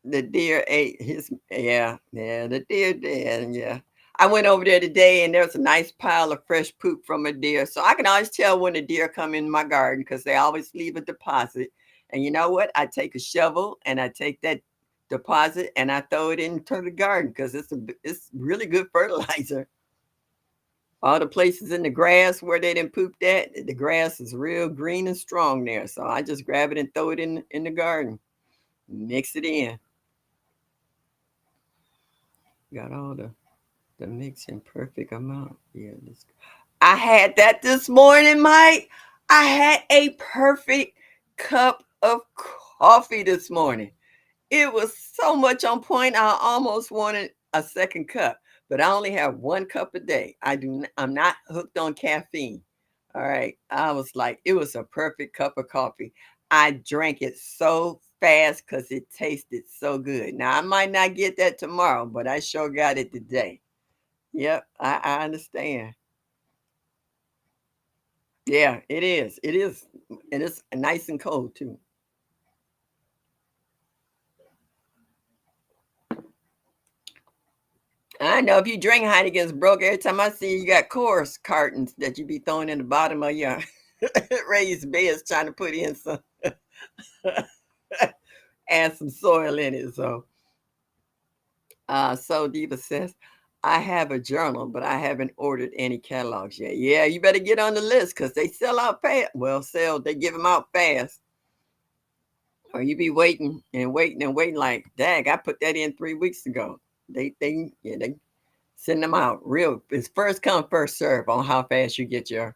the deer ate his, yeah, the deer did, yeah. I went over there today and there's a nice pile of fresh poop from a deer. So I can always tell when a deer come in my garden because they always leave a deposit. And you know what? I take a shovel and I take that deposit and I throw it into the garden because it's really good fertilizer. All the places in the grass where they didn't poop that, the grass is real green and strong there. So I just grab it and throw it in the garden. Mix it in. Got all the mix in perfect amount. Yeah, I had that this morning, Mike. I had a perfect cup of coffee this morning. It was so much on point. I almost wanted a second cup, but I only have one cup a day. I'm not hooked on caffeine. All right. I was like, it was a perfect cup of coffee. I drank it so fast because it tasted so good. Now I might not get that tomorrow, but I sure got it today. Yep, I understand. Yeah, it is. It is. And it's nice and cold too. I know if you drink Heineken's broke, every time I see you got chorus cartons that you be throwing in the bottom of your raised beds trying to put in some add some soil in it. So Diva says, I have a journal, but I haven't ordered any catalogs yet. Yeah, you better get on the list because they sell out fast. Well, they give them out fast. Or you be waiting and waiting and waiting like, dag, I put that in 3 weeks ago. They send them out real. It's first come, first serve on how fast you get your,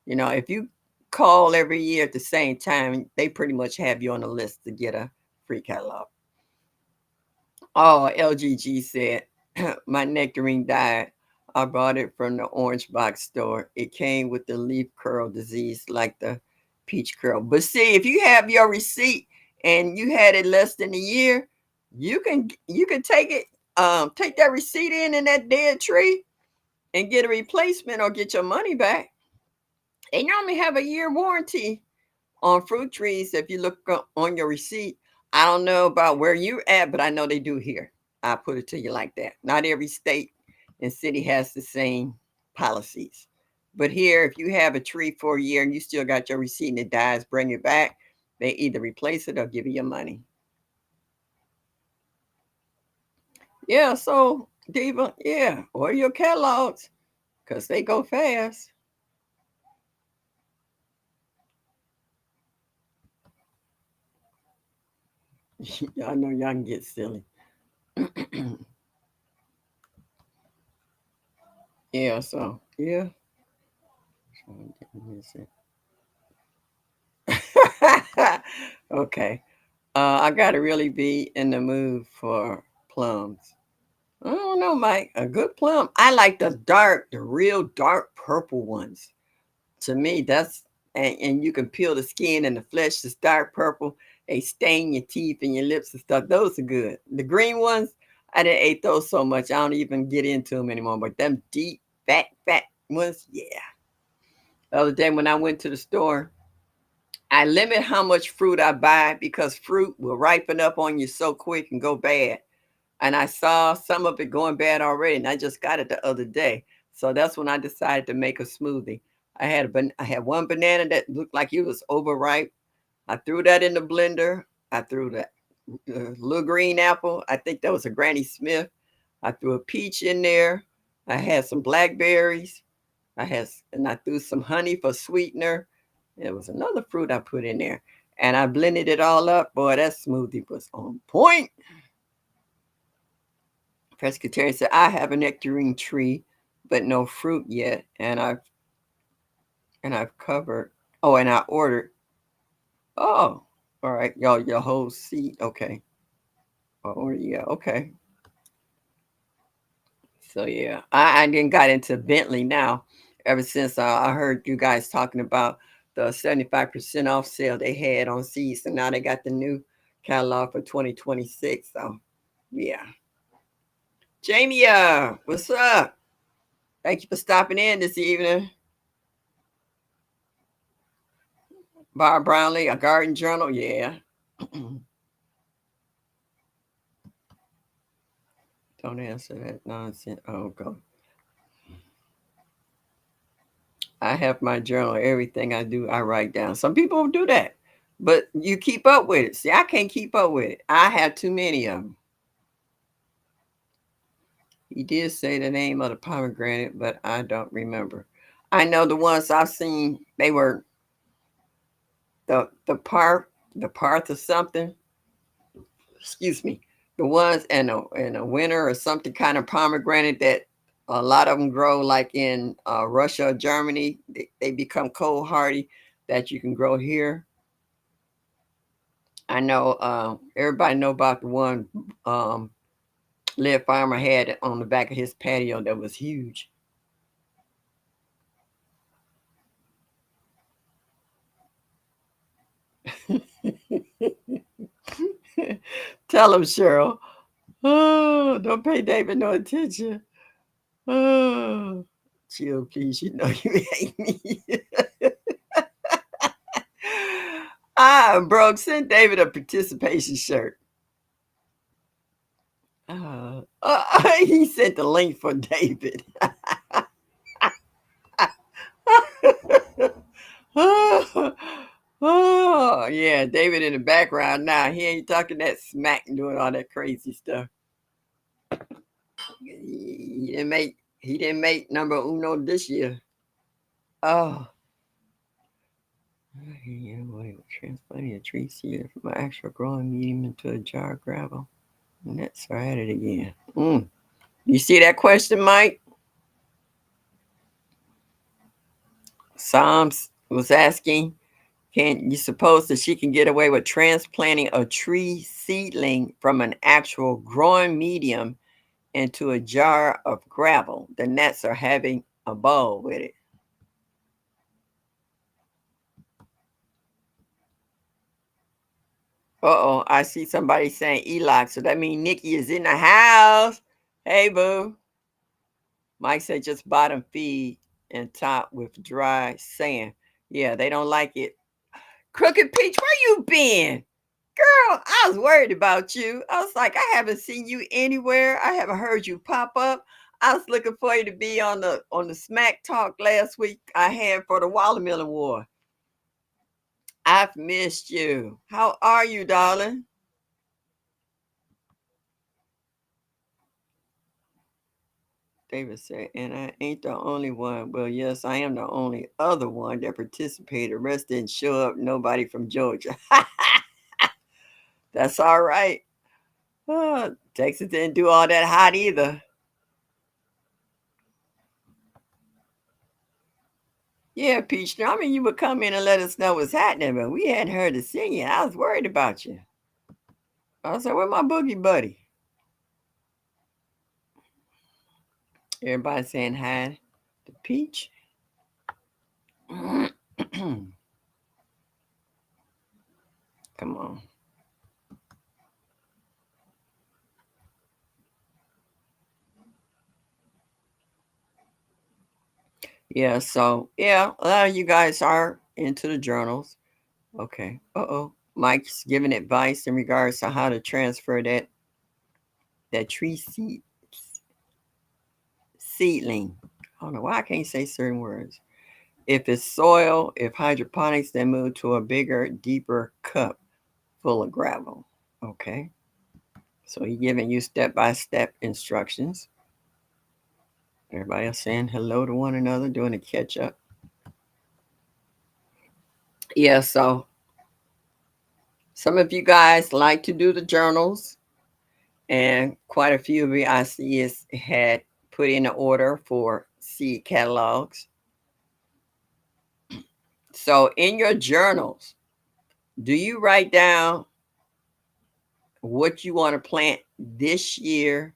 if you call every year at the same time, they pretty much have you on the list to get a free catalog. Oh, LGG said, my nectarine died. I bought it from the orange box store. It came with the leaf curl disease, like the peach curl. But see, if you have your receipt and you had it less than a year, you can take that receipt in that dead tree and get a replacement or get your money back. They normally have a year warranty on fruit trees. If you look on your receipt, I don't know about where you're at, but I know they do here. I put it to you like that. Not every state and city has the same policies. But here, if you have a tree for a year and you still got your receipt and it dies, bring it back. They either replace it or give you your money. Yeah, so Diva, yeah, order your catalogs because they go fast. I know y'all can get silly. Yeah, so yeah. Okay. I gotta really be in the mood for plums. I don't know, Mike. A good plum. I like the real dark purple ones. To me, and you can peel the skin and the flesh is dark purple. They stain your teeth and your lips and stuff. Those are good. The green ones, I didn't eat those so much. I don't even get into them anymore. But them deep, fat ones, yeah. The other day when I went to the store, I limit how much fruit I buy because fruit will ripen up on you so quick and go bad. And I saw some of it going bad already, and I just got it the other day. So that's when I decided to make a smoothie. I had one banana that looked like it was overripe. I threw that in the blender. I threw that little green apple. I think that was a Granny Smith. I threw a peach in there. I had some blackberries. And I threw some honey for sweetener. There was another fruit I put in there, and I blended it all up. Boy, that smoothie was on point. Pescatarian said, I have a nectarine tree, but no fruit yet. And I've covered. Oh, and I ordered. Oh, all right, y'all, your whole seed. Okay. Oh, yeah, okay. So yeah, I then got into Bentley now. Ever since I heard you guys talking about the 75% off sale they had on seeds, and now they got the new catalog for 2026. So yeah, Jamie, what's up? Thank you for stopping in this evening. Bob Brownlee, a garden journal. Yeah. Don't answer that nonsense. Oh, go. I have my journal. Everything I do, I write down. Some people do that, but you keep up with it. See, I can't keep up with it. I have too many of them. He did say the name of the pomegranate, but I don't remember. I know the ones I've seen, they were the part of something. Excuse me. The ones in a winter or something kind of pomegranate that a lot of them grow like in Russia or Germany. They become cold hardy that you can grow here. I know everybody know about the one Lead Farmer had on the back of his patio that was huge. Tell him, Cheryl. Oh, don't pay David no attention. Oh, chill, please. You know you hate me. Broke. Send David a participation shirt. He sent the link for David. Oh, yeah, David in the background now. He ain't talking that smack and doing all that crazy stuff. He didn't make number uno this year. Oh, yeah, wait, transplanting a tree seed from an actual growing medium into a jar of gravel. And that's at it again. You see that question, Mike? Psalms was asking, can you suppose that she can get away with transplanting a tree seedling from an actual growing medium into a jar of gravel? The Nets are having a ball with it. Uh-oh, I see somebody saying Elox, so that means Nikki is in the house. Hey, boo. Mike said just bottom feed and top with dry sand. Yeah, they don't like it. Crooked Peach, where you been? Girl, I was worried about you. I was like, I haven't seen you anywhere. I haven't heard you pop up. I was looking for you to be on the smack talk last week I had for the watermelon war. I've missed you. How are you, darling? David said, and I ain't the only one. Well, yes, I am the only other one that participated. The rest didn't show up. Nobody from Georgia. That's all right. Texas didn't do all that hot either. Yeah, Peach. I mean, you would come in and let us know what's happening, but we hadn't heard the singing. I was worried about you. I said, where my boogie buddy? Everybody saying hi to Peach. Come on. Yeah, so yeah, a lot of you guys are into the journals. Okay. Uh-oh. Mike's giving advice in regards to how to transfer that tree seedling. I don't know why I can't say certain words. If it's soil, if hydroponics, then move to a bigger, deeper cup full of gravel. Okay. So he's giving you step-by-step instructions. Everybody else saying hello to one another, doing a catch up. Yeah, so some of you guys like to do the journals, and quite a few of you I see is had put in an order for seed catalogs. So in your journals, do you write down what you want to plant this year?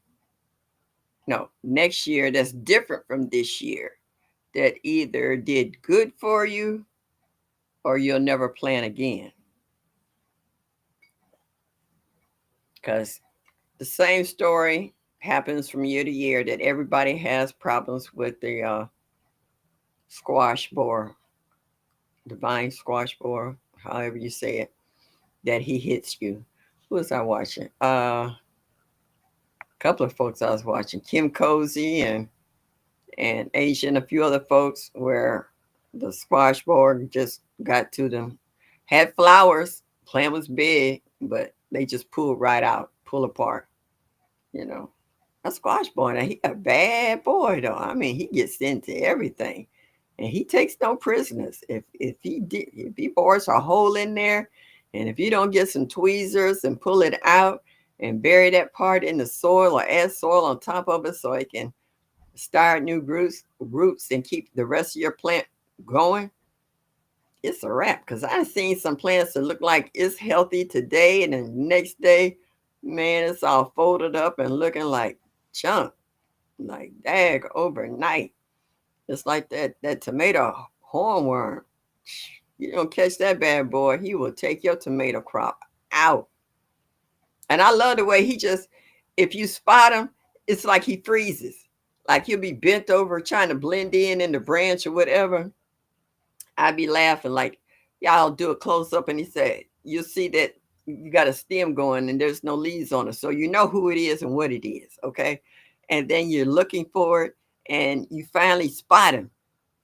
No, next year that's different from this year, that either did good for you or you'll never plant again. Because the same story happens from year to year, that everybody has problems with the squash borer, divine squash borer, however you say it, that he hits you. Who was I watching? A couple of folks I was watching, Kim Cozy and Asia and a few other folks, where The squash board just got to them. Had flowers. Plant was big, but they just pulled right out, pull apart. You know, a squash boy. Now he a bad boy though. I mean, he gets into everything, and he takes no prisoners. If he bores a hole in there, and if you don't get some tweezers and pull it out and bury that part in the soil or add soil on top of it so it can start new roots and keep the rest of your plant going, it's a wrap. Because I've seen some plants that look like it's healthy today, and then the next day, man, it's all folded up and looking like junk, like dag overnight. It's like that tomato hornworm. You don't catch that bad boy, he will take your tomato crop out. And I love the way he just, if you spot him, it's like he freezes. Like he'll be bent over trying to blend in the branch or whatever. I'd be laughing like, y'all do a close up and he said, you'll see that you got a stem going and there's no leaves on it. So you know who it is and what it is. Okay. And then you're looking for it and you finally spot him.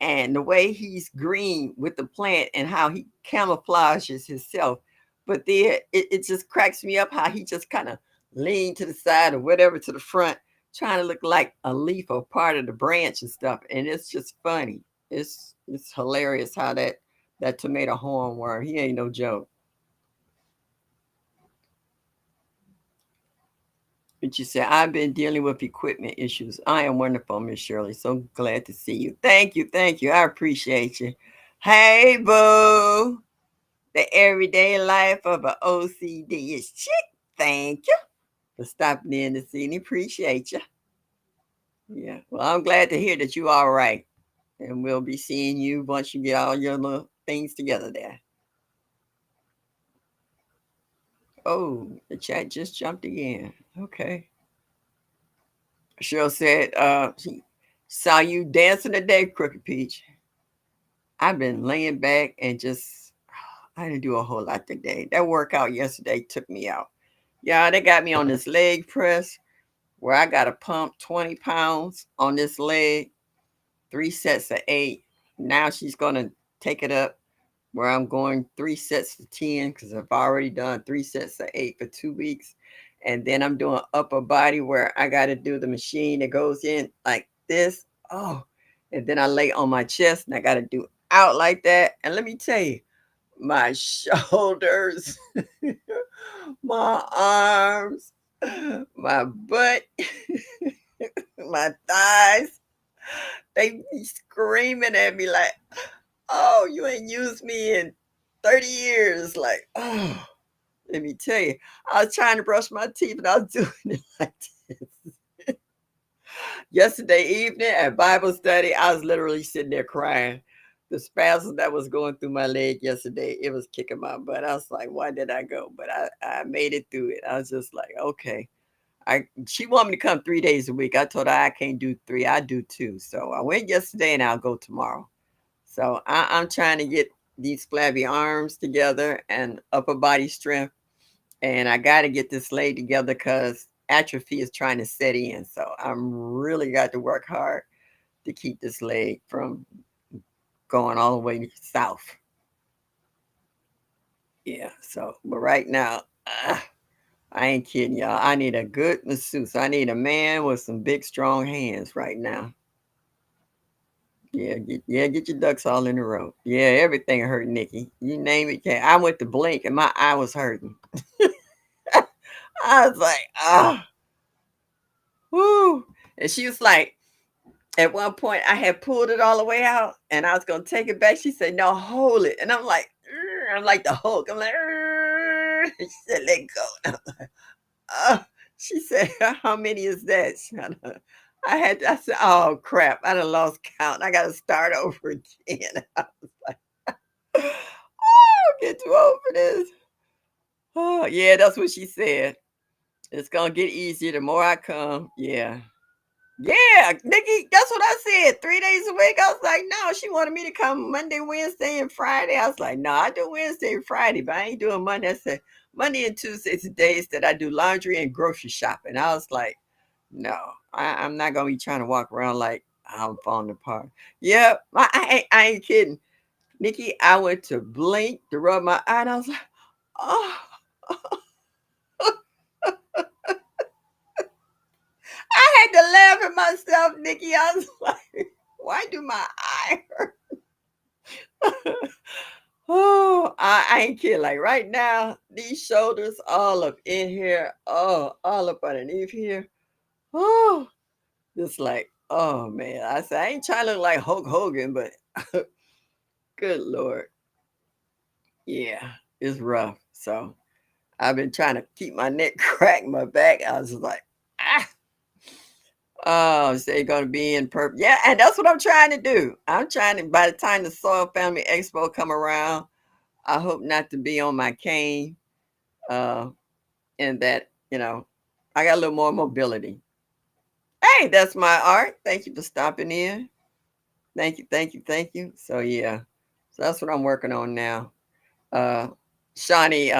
And the way he's green with the plant and how he camouflages himself. But there, it just cracks me up how he just kind of leaned to the side or whatever to the front, trying to look like a leaf or part of the branch and stuff. And it's just funny. It's hilarious how that tomato hornworm, he ain't no joke. But you said, I've been dealing with equipment issues. I am wonderful, Miss Shirley. So glad to see you. Thank you. Thank you. I appreciate you. Hey, boo. The everyday life of an OCD is chick. Thank you for stopping in to see me. Appreciate you. Yeah. Well, I'm glad to hear that you all right. And we'll be seeing you once you get all your little things together there. Oh, the chat just jumped again. Okay. Cheryl said, she saw you dancing today, Crooked Peach. I've been laying back and just, I didn't do a whole lot today. That workout yesterday took me out. Yeah, they got me on this leg press where I got to pump 20 pounds on this leg, 3 sets of 8. Now she's going to take it up where I'm going 3 sets of 10 because I've already done 3 sets of 8 for 2 weeks. And then I'm doing upper body where I got to do the machine that goes in like this. Oh, and then I lay on my chest and I got to do out like that. And let me tell you, my shoulders, my arms, my butt, my thighs, they be screaming at me like, oh, you ain't used me in 30 years. Like, oh, let me tell you, I was trying to brush my teeth and I was doing it like this. Yesterday evening at Bible study, I was literally sitting there crying. The spasm that was going through my leg yesterday, it was kicking my butt. I was like, why did I go? But I made it through it. I was just like, okay. She wanted me to come 3 days a week. I told her I can't do 3. I do 2. So I went yesterday and I'll go tomorrow. So I'm trying to get these flabby arms together and upper body strength. And I got to get this leg together because atrophy is trying to set in. So I'm really got to work hard to keep this leg from going all the way south. Yeah. So, but right now, I ain't kidding y'all. I need a good masseuse. I need a man with some big, strong hands right now. Get your ducks all in a row. Yeah, everything hurt, Nikki. You name it. I went to blink and my eye was hurting. I was like, ah, whoo. And she was like, at one point, I had pulled it all the way out and I was going to take it back. She said, no, hold it. And I'm like, I'm like the Hulk. I'm like, she said, let go. And I'm like, oh. She said, how many is that? I said, oh crap, I done lost count. I got to start over again. I was like, oh, get too old for this. Oh, yeah, that's what she said. It's going to get easier the more I come. Yeah. Yeah, Nikki, that's what I said. 3 days a week. I was like, no, she wanted me to come Monday, Wednesday, and Friday. I was like, no, I do Wednesday and Friday, but I ain't doing Monday. I said Monday and Tuesday is the days that I do laundry and grocery shopping. I was like, no, I'm not gonna be trying to walk around like I'm falling apart. Yep, I ain't kidding. Nikki, I went to blink to rub my eye, and I was like, oh, I had to laugh at myself, Nikki. I was like, why do my eye hurt? Oh, I ain't kidding. Like right now, these shoulders all up in here. Oh, all up underneath here. Oh, just like, oh man. I said, I ain't trying to look like Hulk Hogan, but good Lord. Yeah, it's rough. So I've been trying to keep my neck cracked, my back. I was like, ah. Oh, so they're gonna be in purple. Yeah, and that's what I'm trying to do. I'm trying to by the time the Soil Family Expo come around, I hope not to be on my cane. Uh and that, I got a little more mobility. Hey, that's my art. Thank you for stopping in. Thank you, thank you, thank you. So yeah. So that's what I'm working on now. Uh Shawnee,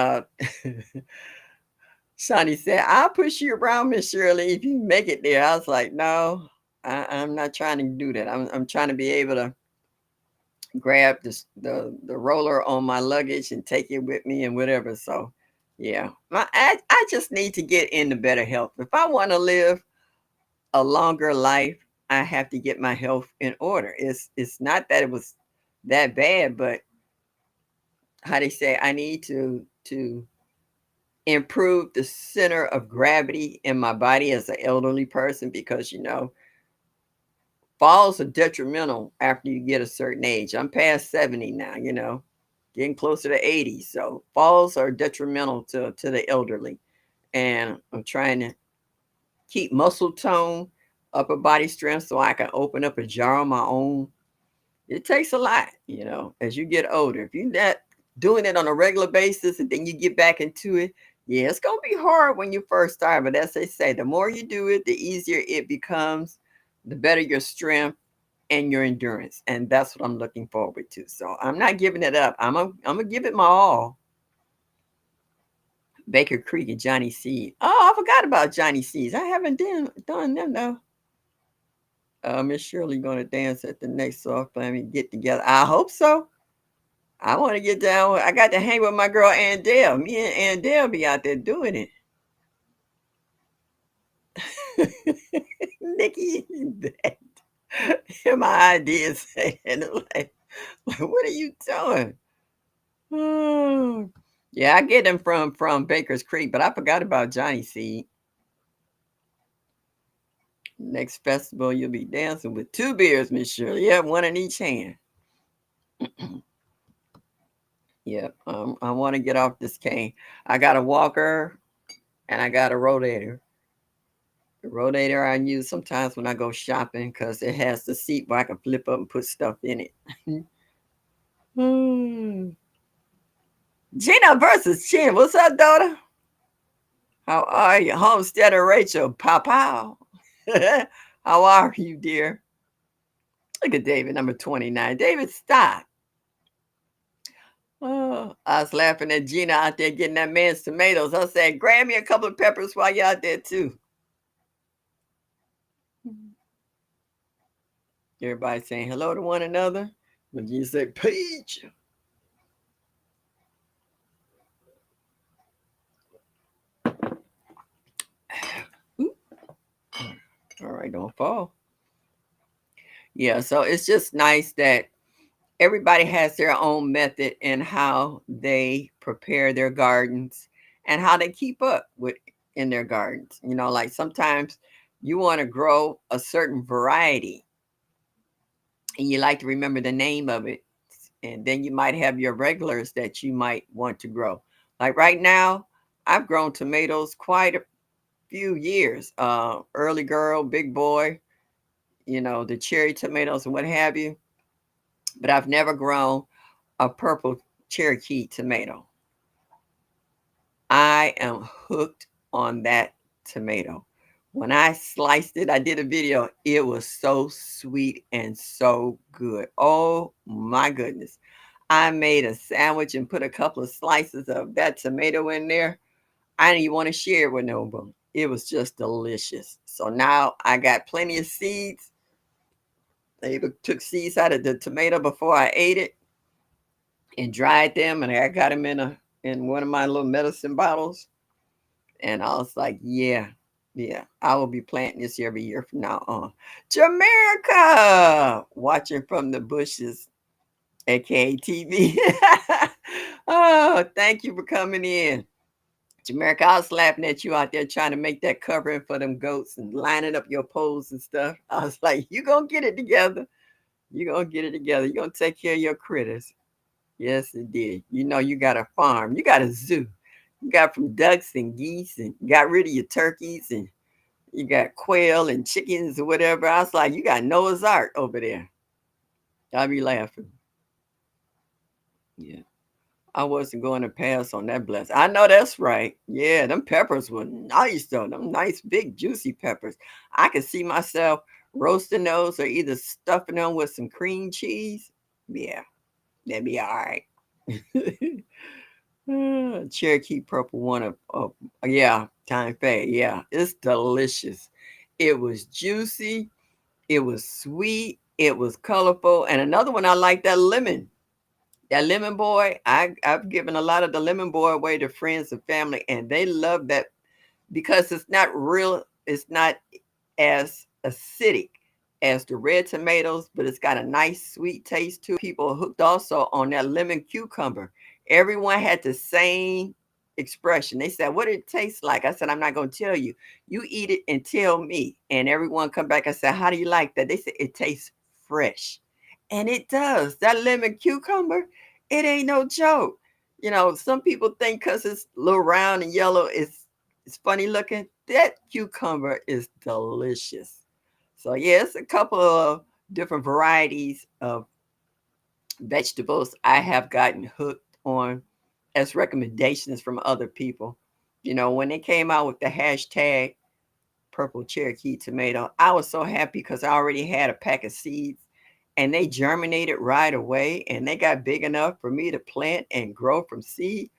Shawnee said, I'll push you around, Miss Shirley, if you make it there. I was like, no, I'm not trying to do that. I'm trying to be able to grab the roller on my luggage and take it with me and whatever. So yeah. I just need to get into better health. If I want to live a longer life, I have to get my health in order. It's not that it was that bad, but how they say I need to improve the center of gravity in my body as an elderly person because falls are detrimental after you get a certain age. I'm past 70 now, getting closer to 80. So falls are detrimental to the elderly. And I'm trying to keep muscle tone, upper body strength so I can open up a jar on my own. It takes a lot, as you get older. If you're not doing it on a regular basis and then you get back into it, yeah, it's gonna be hard when you first start. But as they say, the more you do it, the easier it becomes, the better your strength and your endurance. And that's what I'm looking forward to. So I'm not giving it up. I'm gonna give it my all. Baker Creek and Johnny Seed. Oh, I forgot about Johnny Seeds. I haven't done them though. Miss Shirley gonna dance at the next soft family get together. I hope so. I want to get down. I got to hang with my girl Andell. Me and Andell be out there doing it. Nikki, that my ideas saying like, what are you doing? Oh. Yeah, I get them from Baker's Creek, but I forgot about Johnny Seed. Next festival, you'll be dancing with two beers, Miss Shirley. Yeah, one in each hand. Yep, I want to get off this cane. I got a walker and I got a rotator. The rotator I use sometimes when I go shopping because it has the seat where I can flip up and put stuff in it. Hmm. Gina versus Chin. What's up, daughter? How are you? Homesteader Rachel. Pow pow. How are you, dear? Look at David, number 29. David, stop. Oh, I was laughing at Gina out there getting that man's tomatoes. I said, grab me a couple of peppers while you're out there, too. Everybody saying hello to one another. When you say, Peach. All right, don't fall. Yeah, so it's just nice that everybody has their own method in how they prepare their gardens and how they keep up with in their gardens. Like sometimes you want to grow a certain variety and you like to remember the name of it. And then you might have your regulars that you might want to grow. Like right now, I've grown tomatoes quite a few years. Early girl, big boy, the cherry tomatoes and what have you. But I've never grown a purple Cherokee tomato. I am hooked on that tomato. When I sliced it, I did a video. It was so sweet and so good. Oh my goodness. I made a sandwich and put a couple of slices of that tomato in there. I didn't even want to share it with nobody. It was just delicious. So now I got plenty of seeds I even took seeds out of the tomato before I ate it and dried them, and I got them in one of my little medicine bottles. And I was like, yeah, yeah, I will be planting this every year from now on. Jamaica, watching from the bushes, aka TV. Oh, thank you for coming in. Jamaica, I was laughing at you out there trying to make that covering for them goats and lining up your poles and stuff. I was like, you gonna get it together. You gonna get it together. You gonna take care of your critters. Yes, it did. You know, you got a farm. You got a zoo. You got from ducks and geese and got rid of your turkeys and you got quail and chickens or whatever. I was like, you got Noah's Ark over there. I'll be laughing. Yeah. I wasn't going to pass on that blessing. I know that's right. Yeah, them peppers were nice though. Them nice big juicy peppers. I could see myself roasting those or either stuffing them with some cream cheese. Yeah, that'd be all right. Cherokee purple one of yeah, time fade. Yeah, it's delicious. It was juicy. It was sweet. It was colorful. And another one I like, that lemon. That lemon boy, I've given a lot of the lemon boy away to friends and family, and they love that because it's not real, it's not as acidic as the red tomatoes, but it's got a nice sweet taste too. People are hooked also on that lemon cucumber. Everyone had the same expression. They said, "What it tastes like?" I said, "I'm not going to tell you. You eat it and tell me." And everyone come back. I said, "How do you like that?" They said, "It tastes fresh." And it does. That lemon cucumber, it ain't no joke. You know, some people think because it's a little round and yellow, it's funny looking. That cucumber is delicious. So yeah, it's a couple of different varieties of vegetables I have gotten hooked on as recommendations from other people. You know, when they came out with the hashtag purple Cherokee tomato, I was so happy because I already had a pack of seeds and they germinated right away and they got big enough for me to plant and grow from seed.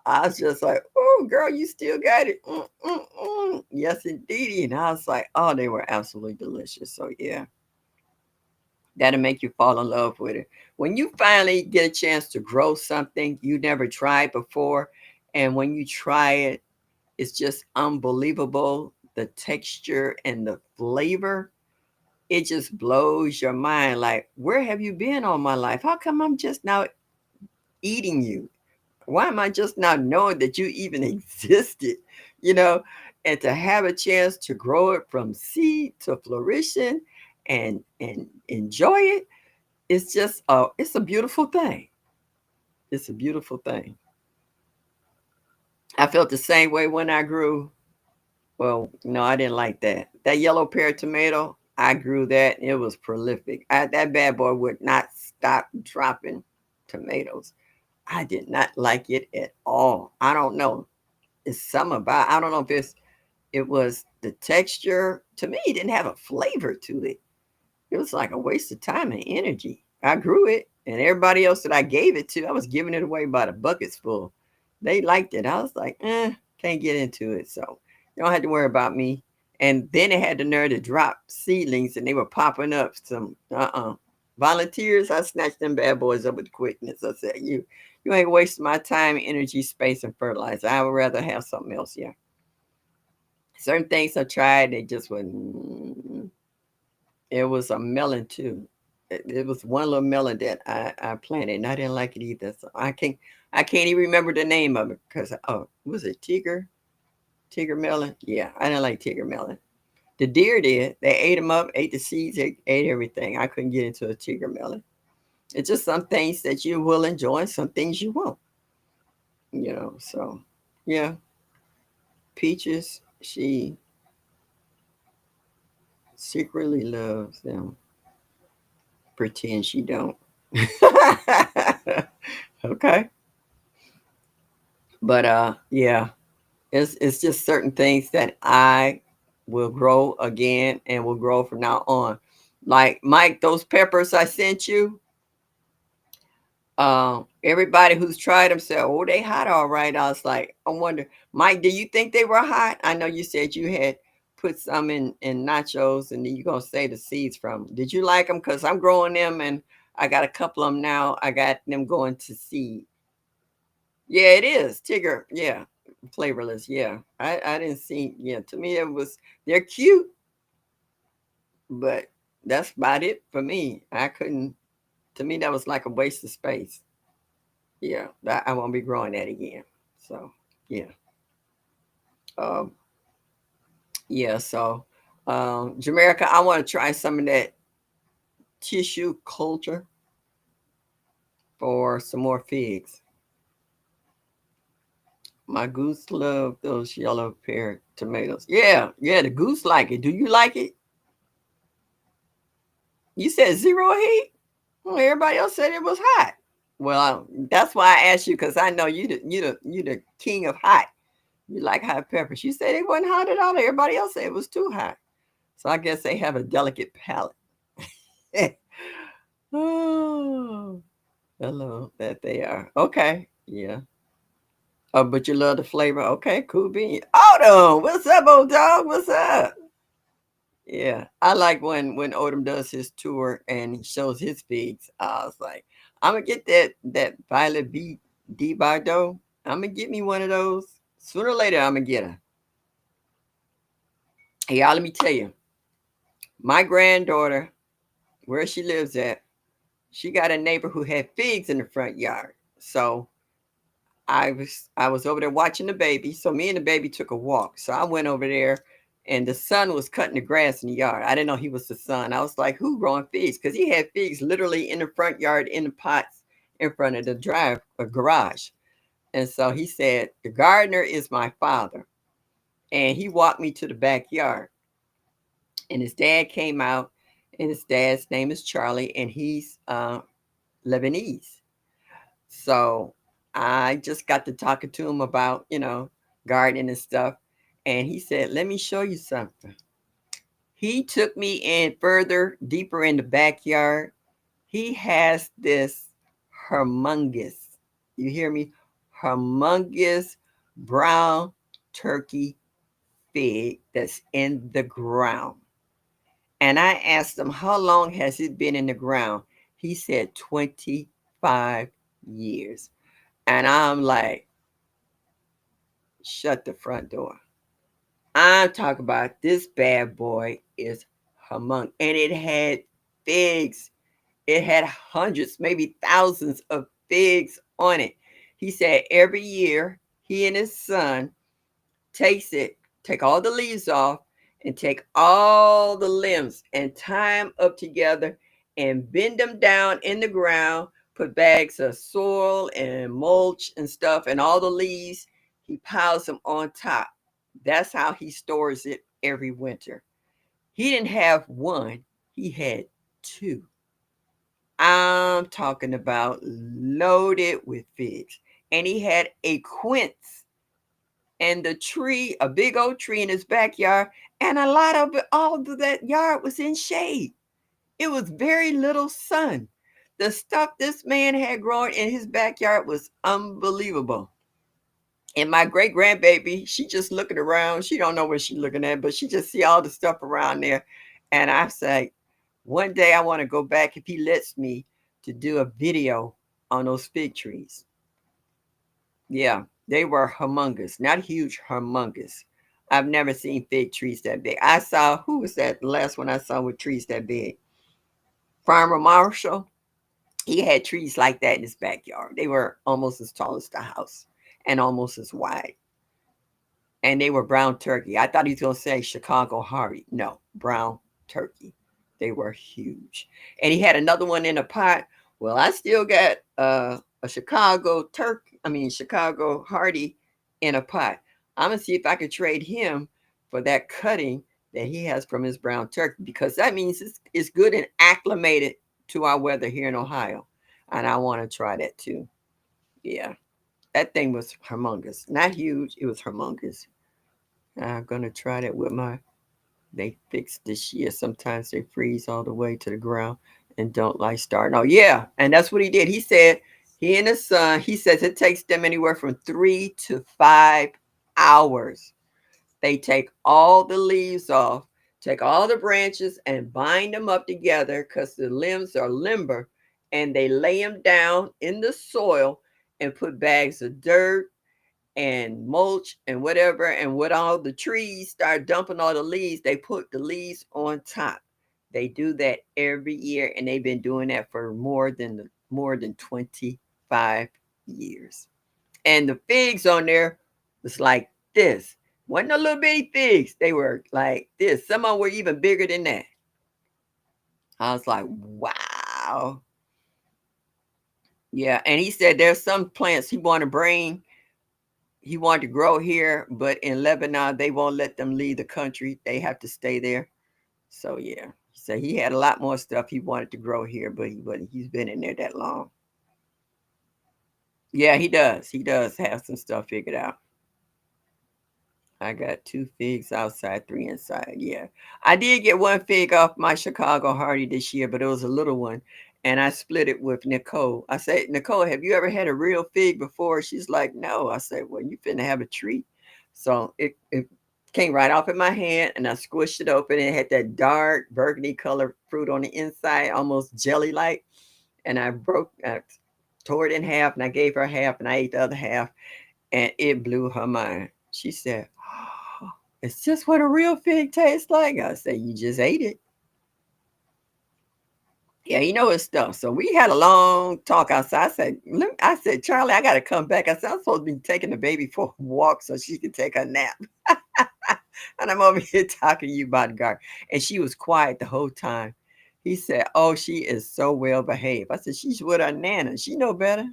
I was just like, oh, girl, you still got it. Mm, mm, mm. Yes, indeed. And I was like, oh, they were absolutely delicious. So, yeah, that'll make you fall in love with it. When you finally get a chance to grow something you never tried before, and when you try it, it's just unbelievable. The texture and the flavor, it just blows your mind. Like, where have you been all my life? How come I'm just now eating you? Why am I just now knowing that you even existed? You know, and to have a chance to grow it from seed to flourishing and enjoy it, it's a beautiful thing. It's a beautiful thing. I felt the same way when I grew. Well, no, I didn't like that. That yellow pear tomato, I grew that. It was prolific. That bad boy would not stop dropping tomatoes. I did not like it at all. I don't know. It's something about. I don't know if it was the texture. To me, it didn't have a flavor to it. It was like a waste of time and energy. I grew it, and everybody else that I gave it to, I was giving it away by the buckets full. They liked it. I was like, can't get into it. So you don't have to worry about me. And then it had the nerve to drop seedlings, and they were popping up. Some volunteers. I snatched them bad boys up with quickness. I said, you ain't wasting my time, energy, space, and fertilizer. I would rather have something else. Yeah. Certain things I tried, they just wouldn't. It was a melon too. It was one little melon that I planted, and I didn't like it either. So I can't even remember the name of it because was it Tiger melon? Yeah, I didn't like Tiger melon. The deer did. They ate them up, ate the seeds, ate everything. I couldn't get into a Tiger melon. It's just some things that you will enjoy, and some things you won't. You know. So yeah, peaches. She secretly loves them. Pretend she don't. Okay. But yeah, it's just certain things that I will grow again and will grow from now on. Like Mike, those peppers I sent you, everybody who's tried them said, "Oh, they hot all right." I was like, I wonder, Mike, do you think they were hot? I know you said you had put some in nachos, and then you're gonna say the seeds from 'em. Did you like them? Because I'm growing them, and I got a couple of them now. I got them going to seed. Yeah, it is Tigger. Yeah, flavorless. Yeah, I didn't see. Yeah, to me it was they're cute, but that's about it for me. I couldn't. To me, that was like a waste of space. Yeah, I won't be growing that again. So yeah, um, yeah. So, Jamaica, I want to try some of that tissue culture for some more figs. My goose love those yellow pear tomatoes. Yeah, yeah, the goose like it. Do you like it? You said zero heat? Well, everybody else said it was hot. Well, that's why I asked you because I know you the king of hot. You like hot peppers. You said it wasn't hot at all. Everybody else said it was too hot. So I guess they have a delicate palate. Oh, hello, that they are. Okay, yeah. Oh, but you love the flavor. Okay, cool bean. Autumn, what's up, old dog? What's up? Yeah, I like when Odom does his tour and he shows his figs. I was like, I'm gonna get that Violet B D Bardot. I'm gonna get me one of those. Sooner or later, I'm gonna get her. Hey, y'all, let me tell you, my granddaughter, where she lives at, she got a neighbor who had figs in the front yard. So I was over there watching the baby. So me and the baby took a walk. So I went over there and the son was cutting the grass in the yard. I didn't know he was the son. I was like, who growing figs? Because he had figs literally in the front yard in the pots in front of the garage. And so he said, the gardener is my father. And he walked me to the backyard. And his dad came out, and his dad's name is Charlie, and he's Lebanese. So I just got to talking to him about, gardening and stuff. And he said, let me show you something. He took me in further, deeper in the backyard. He has this humongous, you hear me? Humongous brown turkey fig that's in the ground. And I asked him, how long has it been in the ground? He said 25 years. And I'm like, shut the front door. I'm talking about this bad boy is humongous. And it had figs. It had hundreds, maybe thousands of figs on it. He said every year he and his son take all the leaves off and take all the limbs and tie them up together and bend them down in the ground, put bags of soil and mulch and stuff and all the leaves, he piles them on top. That's how he stores it every winter. He didn't have one, he had two. I'm talking about loaded with figs. And he had a quince and the tree, a big old tree in his backyard, and a lot of it, all of that yard was in shade. It was very little sun. The stuff this man had growing in his backyard was unbelievable. And my great grandbaby, she just looking around. She don't know what she's looking at, but she just see all the stuff around there. And I say, one day I want to go back if he lets me to do a video on those fig trees. Yeah, they were humongous, not huge, humongous. I've never seen fig trees that big. I saw, who was that? The last one I saw with trees that big? Farmer Marshall. He had trees like that in his backyard. They were almost as tall as the house and almost as wide. And they were brown turkey. I thought he was going to say Chicago Hardy. No, brown turkey. They were huge. And he had another one in a pot. Well, I still got a Chicago Hardy in a pot. I'm going to see if I could trade him for that cutting that he has from his brown turkey because that means it's good and acclimated to our weather here in Ohio. And I want to try that too. Yeah, that thing was humongous. Not huge, it was humongous. I'm going to try that with they fix this year. Sometimes they freeze all the way to the ground and don't like starting. Oh, yeah. And that's what he did. He said he and his son, he says it takes them anywhere from 3 to 5 hours They take all the leaves off, take all the branches and bind them up together because the limbs are limber, and they lay them down in the soil and put bags of dirt and mulch and whatever. And when all the trees start dumping all the leaves, they put the leaves on top. They do that every year, and they've been doing that for more than 25 years. And the figs on there was like this. Wasn't no little bitty figs. They were like this. Some of them were even bigger than that. I was like, wow. Yeah. And he said there's some plants he wanted to grow here, but in Lebanon, they won't let them leave the country. They have to stay there. So yeah. He said he had a lot more stuff he wanted to grow here, but he's been in there that long. Yeah, he does. He does have some stuff figured out. I got 2 figs outside, 3 inside, yeah. I did get 1 fig off my Chicago Hardy this year, but it was a little one, and I split it with Nicole. I said, "Nicole, have you ever had a real fig before?" She's like, "No." I said, "Well, you finna have a treat." So it came right off in my hand, and I squished it open, and it had that dark burgundy color fruit on the inside, almost jelly-like, and I tore it in half, and I gave her half, and I ate the other half, and it blew her mind. She said, "Oh, it's just what a real fig tastes like." I said, "You just ate it." Yeah, you know his stuff. So we had a long talk outside. I said, "Charlie, I got to come back." I said, "I'm supposed to be taking the baby for a walk so she can take a nap." And I'm over here talking to you about the garden. And she was quiet the whole time. He said, "Oh, she is so well behaved." I said, "She's with her nana. She know better."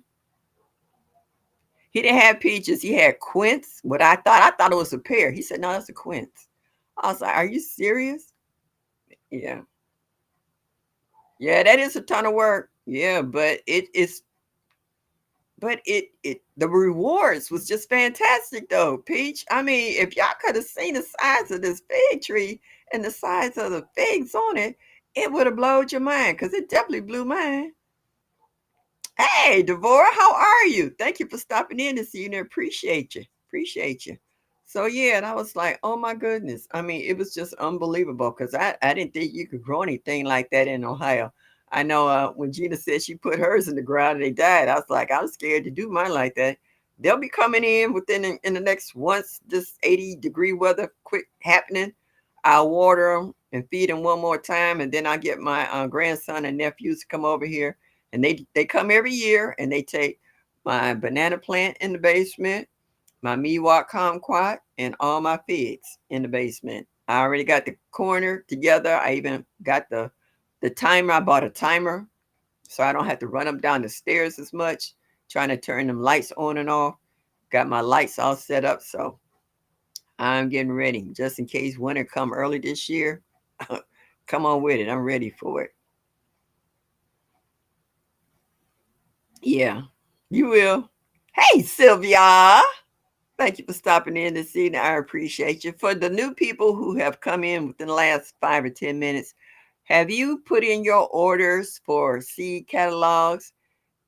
He didn't have peaches. He had quince. What I thought it was a pear. He said, "No, that's a quince." I was like, "Are you serious?" Yeah. Yeah, that is a ton of work. Yeah, but the rewards was just fantastic though, Peach. I mean, if y'all could have seen the size of this fig tree and the size of the figs on it, it would have blowed your mind because it definitely blew mine. Hey, Devora, how are you? Thank you for stopping in this evening. Appreciate you. Appreciate you. So yeah, and I was like, oh my goodness. I mean, it was just unbelievable because I didn't think you could grow anything like that in Ohio. I know when Gina said she put hers in the ground and they died, I was like, I'm scared to do mine like that. They'll be coming in in the next once this 80-degree weather quit happening. I'll water them and feed them one more time, and then I get my grandson and nephews to come over here, and they come every year, and they take my banana plant in the basement, my Miwok kumquat, and all my figs in the basement. I already got the corner together. I even got the timer. I bought a timer so I don't have to run up down the stairs as much, trying to turn them lights on and off. Got my lights all set up, so I'm getting ready just in case winter come early this year. Come on with it. I'm ready for it. Yeah, you will. Hey, Sylvia. Thank you for stopping in this evening. I appreciate you. For the new people who have come in within the last 5 or 10 minutes, have you put in your orders for seed catalogs?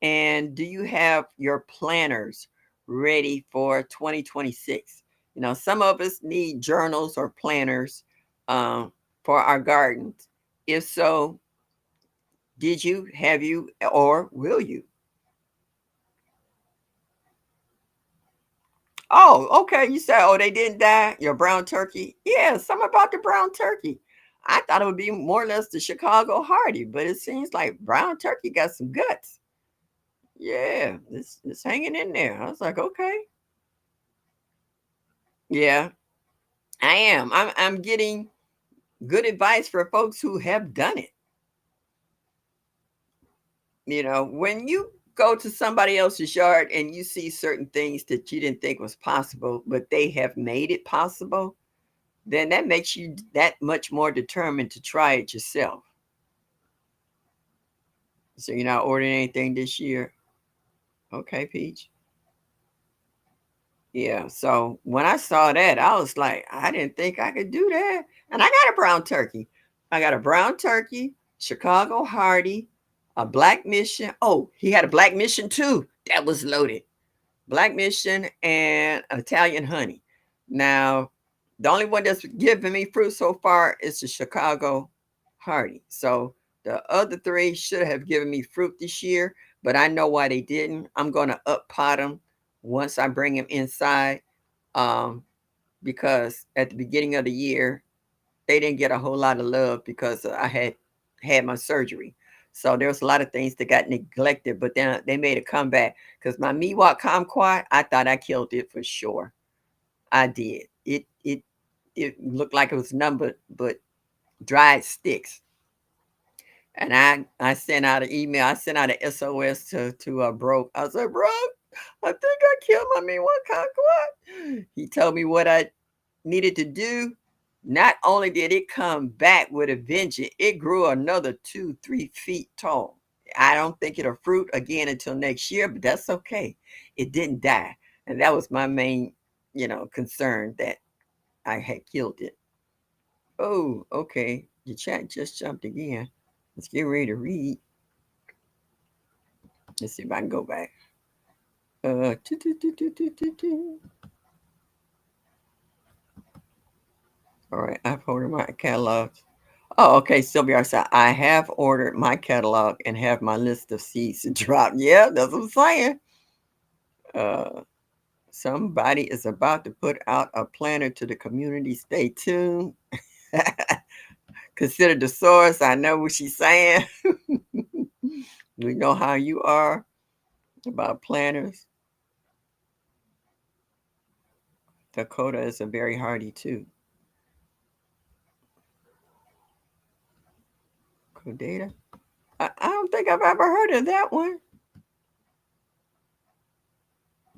And do you have your planners ready for 2026? You know, some of us need journals or planners um, for our gardens. If so, have you, or will you? Oh, okay. You said, oh, they didn't die. Your brown turkey. Yeah, something about the brown turkey. I thought it would be more or less the Chicago Hardy, but it seems like brown turkey got some guts. Yeah, it's hanging in there. I was like, okay. Yeah, I am. I'm getting good advice for folks who have done it. You know, when you go to somebody else's yard and you see certain things that you didn't think was possible, but they have made it possible, then that makes you that much more determined to try it yourself. So you're not ordering anything this year. Okay, Peach. Yeah. So when I saw that, I was like, I didn't think I could do that. And I got a brown turkey. I got a brown turkey, Chicago Hardy, a black mission. Oh, he had a black mission too. That was loaded. Black mission and Italian honey. Now, The only one that's giving me fruit so far is the Chicago Hardy. So the other three should have given me fruit this year, but I know why they didn't. I'm going to up pot them once I bring them inside, um, because at the beginning of the year, they didn't get a whole lot of love because I had my surgery. So there was a lot of things that got neglected, but then they made a comeback because my Miwok Kumquat, I thought I killed it for sure. I did. It looked like it was numbered, but dried sticks. And I sent out an email. I sent out an SOS to Broke. I was like, Broke, I think I killed my Miwok Kumquat. He told me what I needed to do. Not only did it come back with a vengeance, it grew another 2, 3 feet tall. I don't think it'll fruit again until next year, but that's okay. It didn't die. And that was my main, concern that I had killed it. Oh, okay. The chat just jumped again. Let's get ready to read. Let's see if I can go back. Uh, All right, I've ordered my catalog. Oh, okay. Sylvia said, I have ordered my catalog and have my list of seeds to drop. Yeah, that's what I'm saying. Uh, Somebody is about to put out a planner to the community. Stay tuned. Consider the source. I know what she's saying. We know how you are about planners. Dakota is a very hardy too. Codata. I don't think I've ever heard of that one.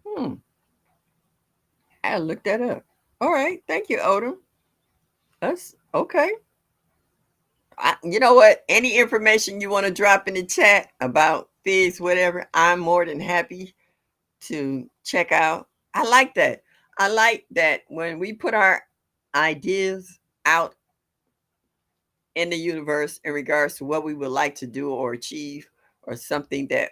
Hmm. I looked that up. All right. Thank you, Odom. That's okay. You know what? Any information you want to drop in the chat about figs, whatever, I'm more than happy to check out. I like that. I like that when we put our ideas out in the universe in regards to what we would like to do or achieve or something that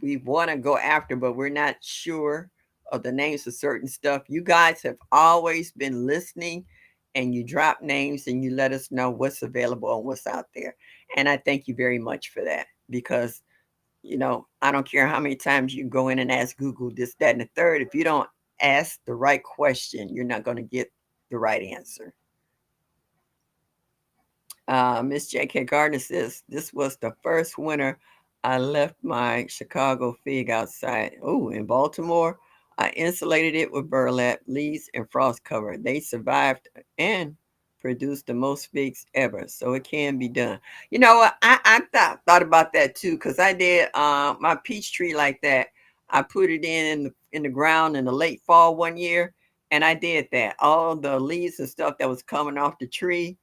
we want to go after, but we're not sure of the names of certain stuff. You guys have always been listening and you drop names and you let us know what's available and what's out there. And I thank you very much for that because, I don't care how many times you go in and ask Google this, that, and the third. If you don't ask the right question, you're not going to get the right answer. Miss J.K. Gardner says, this was the first winter I left my Chicago fig outside. Oh, in Baltimore, I insulated it with burlap, leaves, and frost cover. They survived and produced the most figs ever. So it can be done. You know what? I thought about that too, because I did my peach tree like that. I put it in the ground in the late fall one year, and I did that. All the leaves and stuff that was coming off the tree,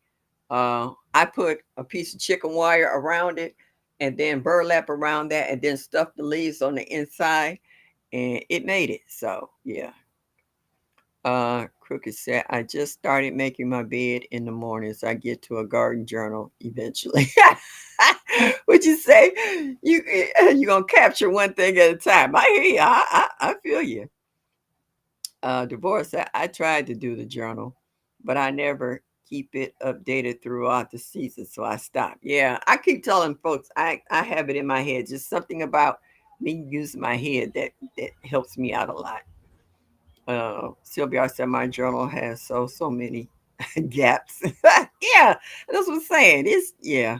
I put a piece of chicken wire around it and then burlap around that and then stuff the leaves on the inside and it made it. So yeah. Crooked said, I just started making my bed in the mornings. I get to a garden journal eventually. Would you say you gonna capture one thing at a time? I hear you. I feel you. Divorce. I tried to do the journal, but I never keep it updated throughout the season, so I stopped. Yeah, I keep telling folks I have it in my head. Just something about me using my head that helps me out a lot. Sylvia said my journal has so many gaps. Yeah, that's what I'm saying. It's yeah.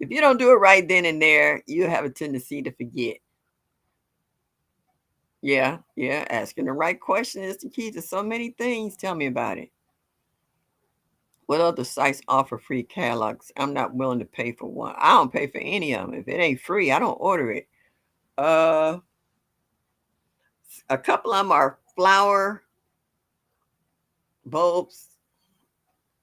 If you don't do it right then and there, you have a tendency to forget. Yeah, yeah. Asking the right question is the key to so many things. Tell me about it. What other sites offer free catalogs? I'm not willing to pay for one. I don't pay for any of them. If it ain't free, I don't order it. Uh, a couple of them are flower bulbs.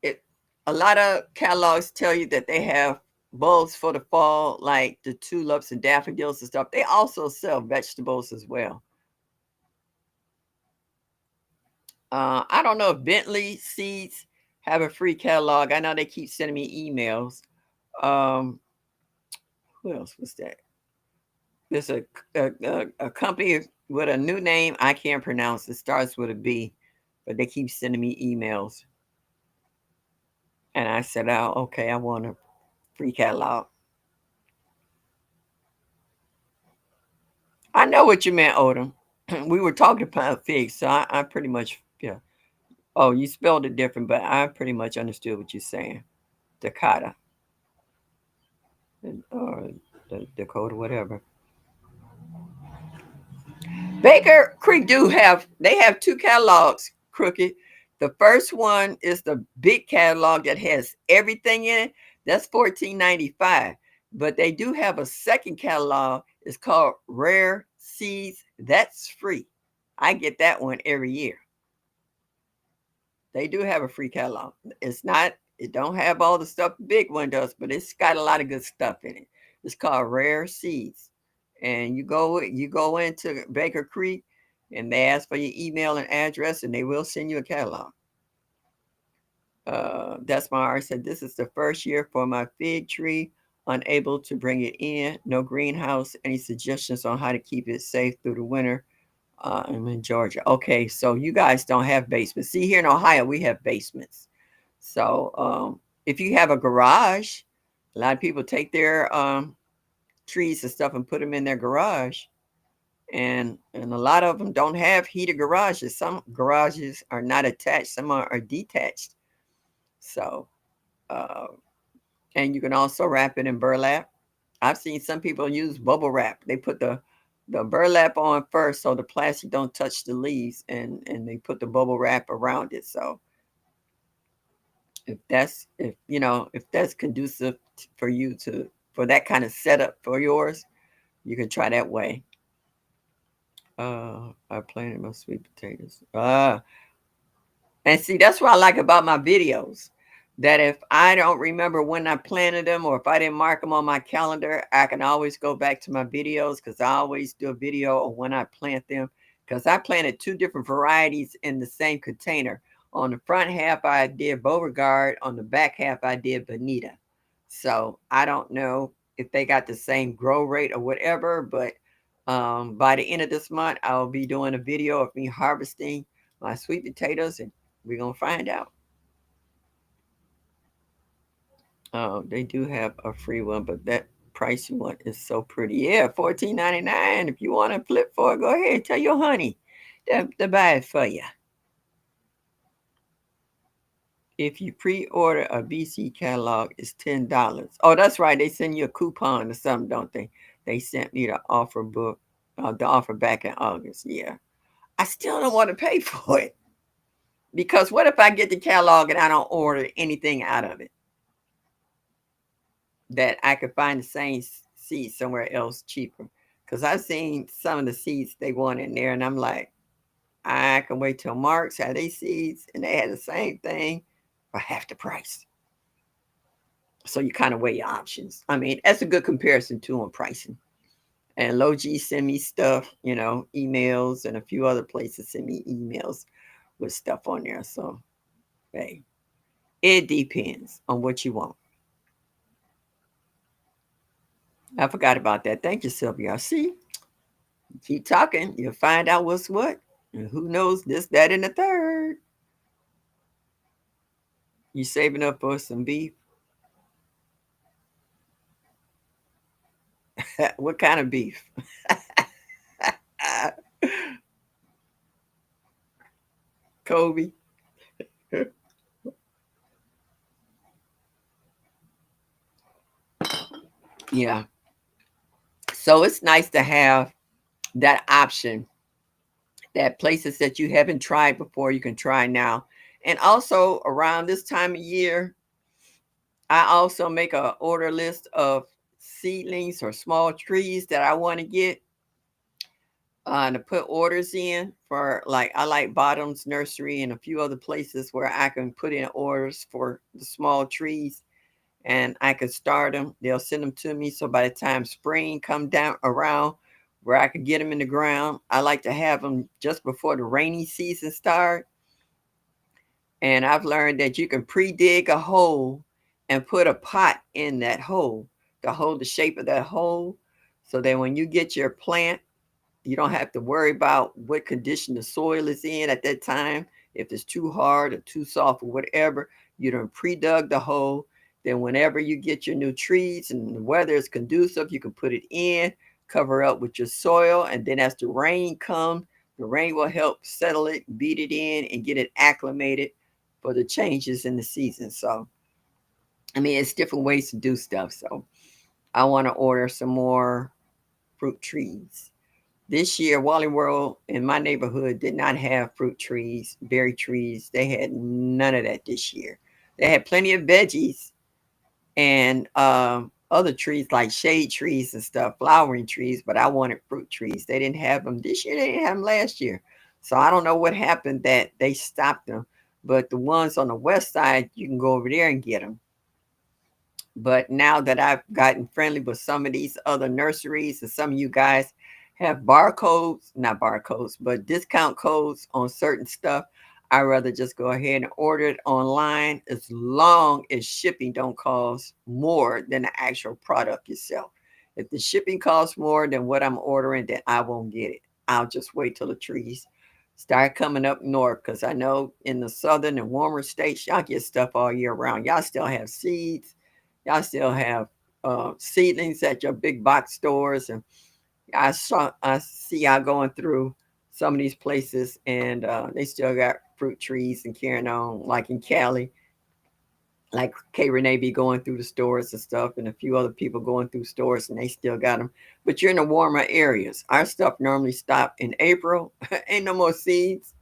It a lot of catalogs tell you that they have bulbs for the fall, like the tulips and daffodils and stuff. They also sell vegetables as well. I don't know if Bentley Seeds have a free catalog. I know they keep sending me emails. Um, who else was that? There's a company with a new name I can't pronounce. It starts with a B, but they keep sending me emails. And I said, oh, okay, I want a free catalog. I know what you meant, Odom. We were talking about figs, so I pretty much, yeah. Oh, you spelled it different, but I pretty much understood what you're saying. Dakota, or the Dakota, whatever. Baker Creek they have two catalogs, Crooked. The first one is the big catalog that has everything in it. That's $14.95. But they do have a second catalog. It's called Rare Seeds. That's free. I get that one every year. They do have a free catalog. It don't have all the stuff the big one does, but it's got a lot of good stuff in it. It's called Rare Seeds. And you go into Baker Creek and they ask for your email and address and they will send you a catalog. That's my art said, this is the first year for my fig tree, unable to bring it in, no greenhouse. Any suggestions on how to keep it safe through the winter? I'm in Georgia. Okay, so you guys don't have basements. See, here in Ohio, we have basements. So if you have a garage, a lot of people take their trees and stuff and put them in their garage. And a lot of them don't have heated garages. Some garages are not attached, some are detached. So, uh, and you can also wrap it in burlap. I've seen some people use bubble wrap. They put the burlap on first so the plastic don't touch the leaves, and they put the bubble wrap around it. So if that's conducive for you for that kind of setup for yours, you can try that way. I planted my sweet potatoes. And see, that's what I like about my videos. That if I don't remember when I planted them or if I didn't mark them on my calendar, I can always go back to my videos because I always do a video of when I plant them. Because I planted two different varieties in the same container. On the front half, I did Beauregard. On the back half, I did Bonita. So I don't know if they got the same grow rate or whatever, but by the end of this month, I'll be doing a video of me harvesting my sweet potatoes, and we're going to find out. They do have a free one, but that price you want is so pretty. Yeah, $14.99. If you want to flip for it, go ahead. Tell your honey to buy it for you. If you pre-order a BC catalog, it's $10. Oh, that's right. They send you a coupon or something, don't they? They sent me the offer book, the offer back in August. Yeah. I still don't want to pay for it. Because what if I get the catalog and I don't order anything out of it? That I could find the same seeds somewhere else cheaper. Because I've seen some of the seeds they want in there, and I'm like, I can wait till March, had they seeds, and they had the same thing for half the price. So you kind of weigh your options. I mean, that's a good comparison too on pricing. And Logi send me stuff, emails, and a few other places send me emails with stuff on there. So, hey, it depends on what you want. I forgot about that. Thank you, Sylvia. See, keep talking. You'll find out what's what. And who knows this, that, and the third. You saving up for some beef? What kind of beef? Kobe. Yeah. So it's nice to have that option, that places that you haven't tried before, you can try now. And also around this time of year, I also make a order list of seedlings or small trees that I want to get to put orders in for. Like I like Bottoms Nursery and a few other places where I can put in orders for the small trees and I can start them. They'll send them to me. So by the time spring come down around where I can get them in the ground, I like to have them just before the rainy season start. And I've learned that you can pre-dig a hole and put a pot in that hole to hold the shape of that hole so that when you get your plant, you don't have to worry about what condition the soil is in at that time. If it's too hard or too soft or whatever, you done pre-dug the hole. Then whenever you get your new trees and the weather is conducive, you can put it in, cover up with your soil, and then as the rain comes, the rain will help settle it, beat it in, and get it acclimated for the changes in the season. So, I mean, it's different ways to do stuff. So, I want to order some more fruit trees. This year, Wally World in my neighborhood did not have fruit trees, berry trees. They had none of that this year. They had plenty of veggies and other trees like shade trees and stuff, flowering trees, but I wanted fruit trees. They didn't have them this year. They didn't have them last year. So I don't know what happened that they stopped them. But the ones on the west side, you can go over there and get them. But now that I've gotten friendly with some of these other nurseries and some of you guys have barcodes, not barcodes, but discount codes on certain stuff, I'd rather just go ahead and order it online as long as shipping don't cost more than the actual product itself. If the shipping costs more than what I'm ordering, then I won't get it. I'll just wait till the trees start coming up north because I know in the southern and warmer states, y'all get stuff all year round. Y'all still have seeds. Y'all still have seedlings at your big box stores, and I see y'all going through some of these places, and they still got fruit trees and carrying on, like in Cali, like K Renee be going through the stores and stuff, and a few other people going through stores, and they still got them. But you're in the warmer areas. Our stuff normally stop in April. Ain't no more seeds.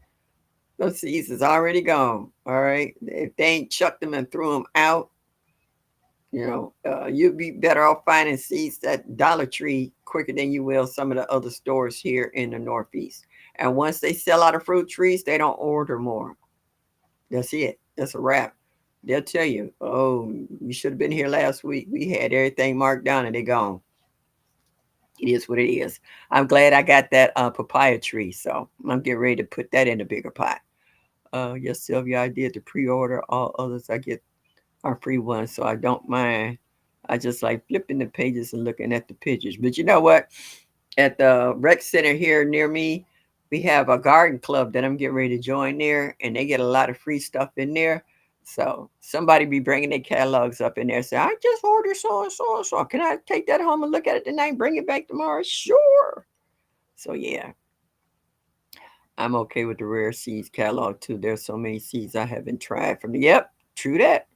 Those seeds is already gone. All right, if they ain't chucked them and threw them out, you'd be better off finding seeds at Dollar Tree quicker than you will some of the other stores here in the Northeast. And once they sell out of fruit trees, they don't order more. That's it. That's a wrap. They'll tell you, oh, you should have been here last week. We had everything marked down and they're gone. It is what it is. I'm glad I got that papaya tree. So I'm getting ready to put that in a bigger pot. Yes, Sylvia, I did the pre-order. All others I get are free ones, so I don't mind. I just like flipping the pages and looking at the pictures. But you know what? At the rec center here near me, we have a garden club that I'm getting ready to join there, and they get a lot of free stuff in there. So somebody be bringing their catalogs up in there. Say, I just ordered so and so and so. Can I take that home and look at it tonight? Bring it back tomorrow? Sure. So yeah, I'm okay with the rare seeds catalog too. There's so many seeds I haven't tried from. Yep, true that.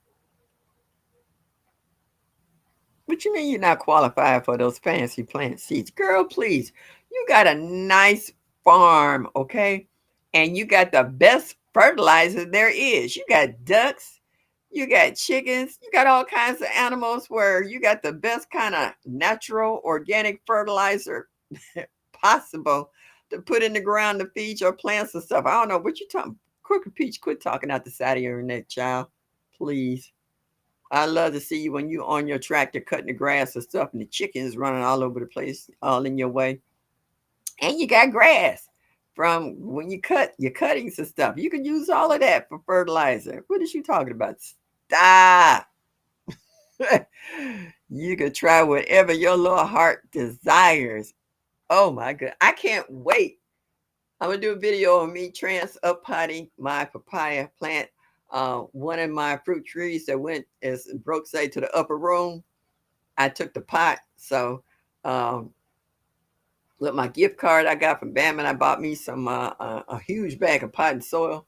What you mean you're not qualified for those fancy plant seeds? Girl, please. You got a nice farm, okay? And you got the best fertilizer there is. You got ducks, you got chickens, you got all kinds of animals where you got the best kind of natural organic fertilizer possible to put in the ground to feed your plants and stuff. I don't know what you talking. Crooked Peach, quit talking out the side of your neck, child. Please. I love to see you when you on your tractor cutting the grass and stuff, and the chickens running all over the place, all in your way. And you got grass from when you cut your cuttings and stuff. You can use all of that for fertilizer. What is you talking about? Stop. You can try whatever your little heart desires. Oh my god. I can't wait. I'm gonna do a video on me trans up potting my papaya plant. One of my fruit trees that went, as Brooke say, to the upper room. I took the pot. So um, with my gift card I got from Bam, and I bought me some a huge bag of potting soil.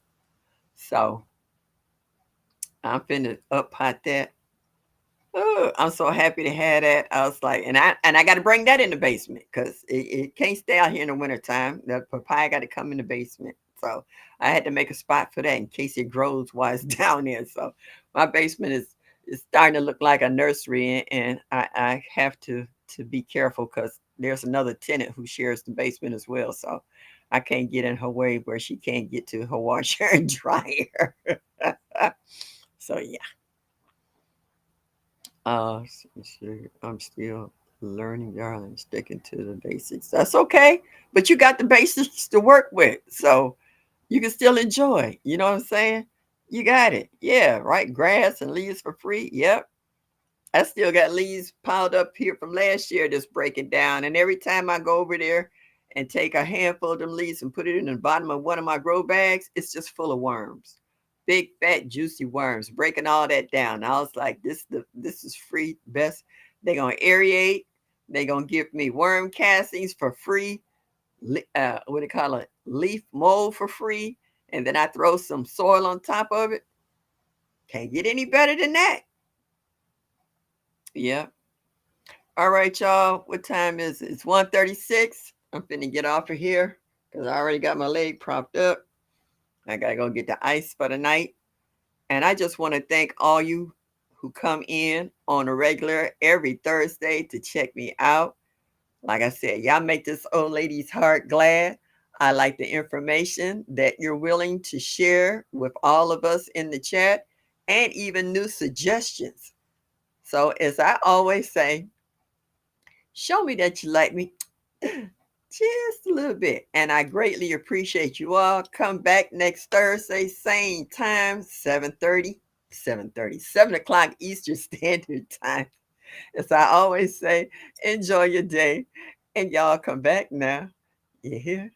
So I'm finna up pot that. Oh, I'm so happy to have that. I was like, and I got to bring that in the basement because it can't stay out here in the wintertime. The papaya got to come in the basement. So I had to make a spot for that in case it grows while it's down there. So my basement is starting to look like a nursery, and I have to be careful because there's another tenant who shares the basement as well. So I can't get in her way where she can't get to her washer and dryer. So yeah. I'm still learning, darling, sticking to the basics. That's okay, but you got the basics to work with, so you can still enjoy. You know what I'm saying? You got it. Yeah, right. Grass and leaves for free. Yep. I still got leaves piled up here from last year just breaking down. And every time I go over there and take a handful of them leaves and put it in the bottom of one of my grow bags, it's just full of worms. Big, fat, juicy worms, breaking all that down. I was like, this is free best. They're gonna aerate. They're gonna give me worm castings for free. What do you call it? Leaf mold for free. And then I throw some soil on top of it. Can't get any better than that. Yeah. All right, y'all. What time is it? It's 1:36. I'm finna get off of here because I already got my leg propped up. I gotta go get the ice for the night. And I just want to thank all you who come in on a regular every Thursday to check me out. Like I said, y'all make this old lady's heart glad. I like the information that you're willing to share with all of us in the chat and even new suggestions. So, as I always say, show me that you like me just a little bit. And I greatly appreciate you all. Come back next Thursday, same time, 7 o'clock Eastern Standard Time. As I always say, enjoy your day. And y'all come back now. You hear?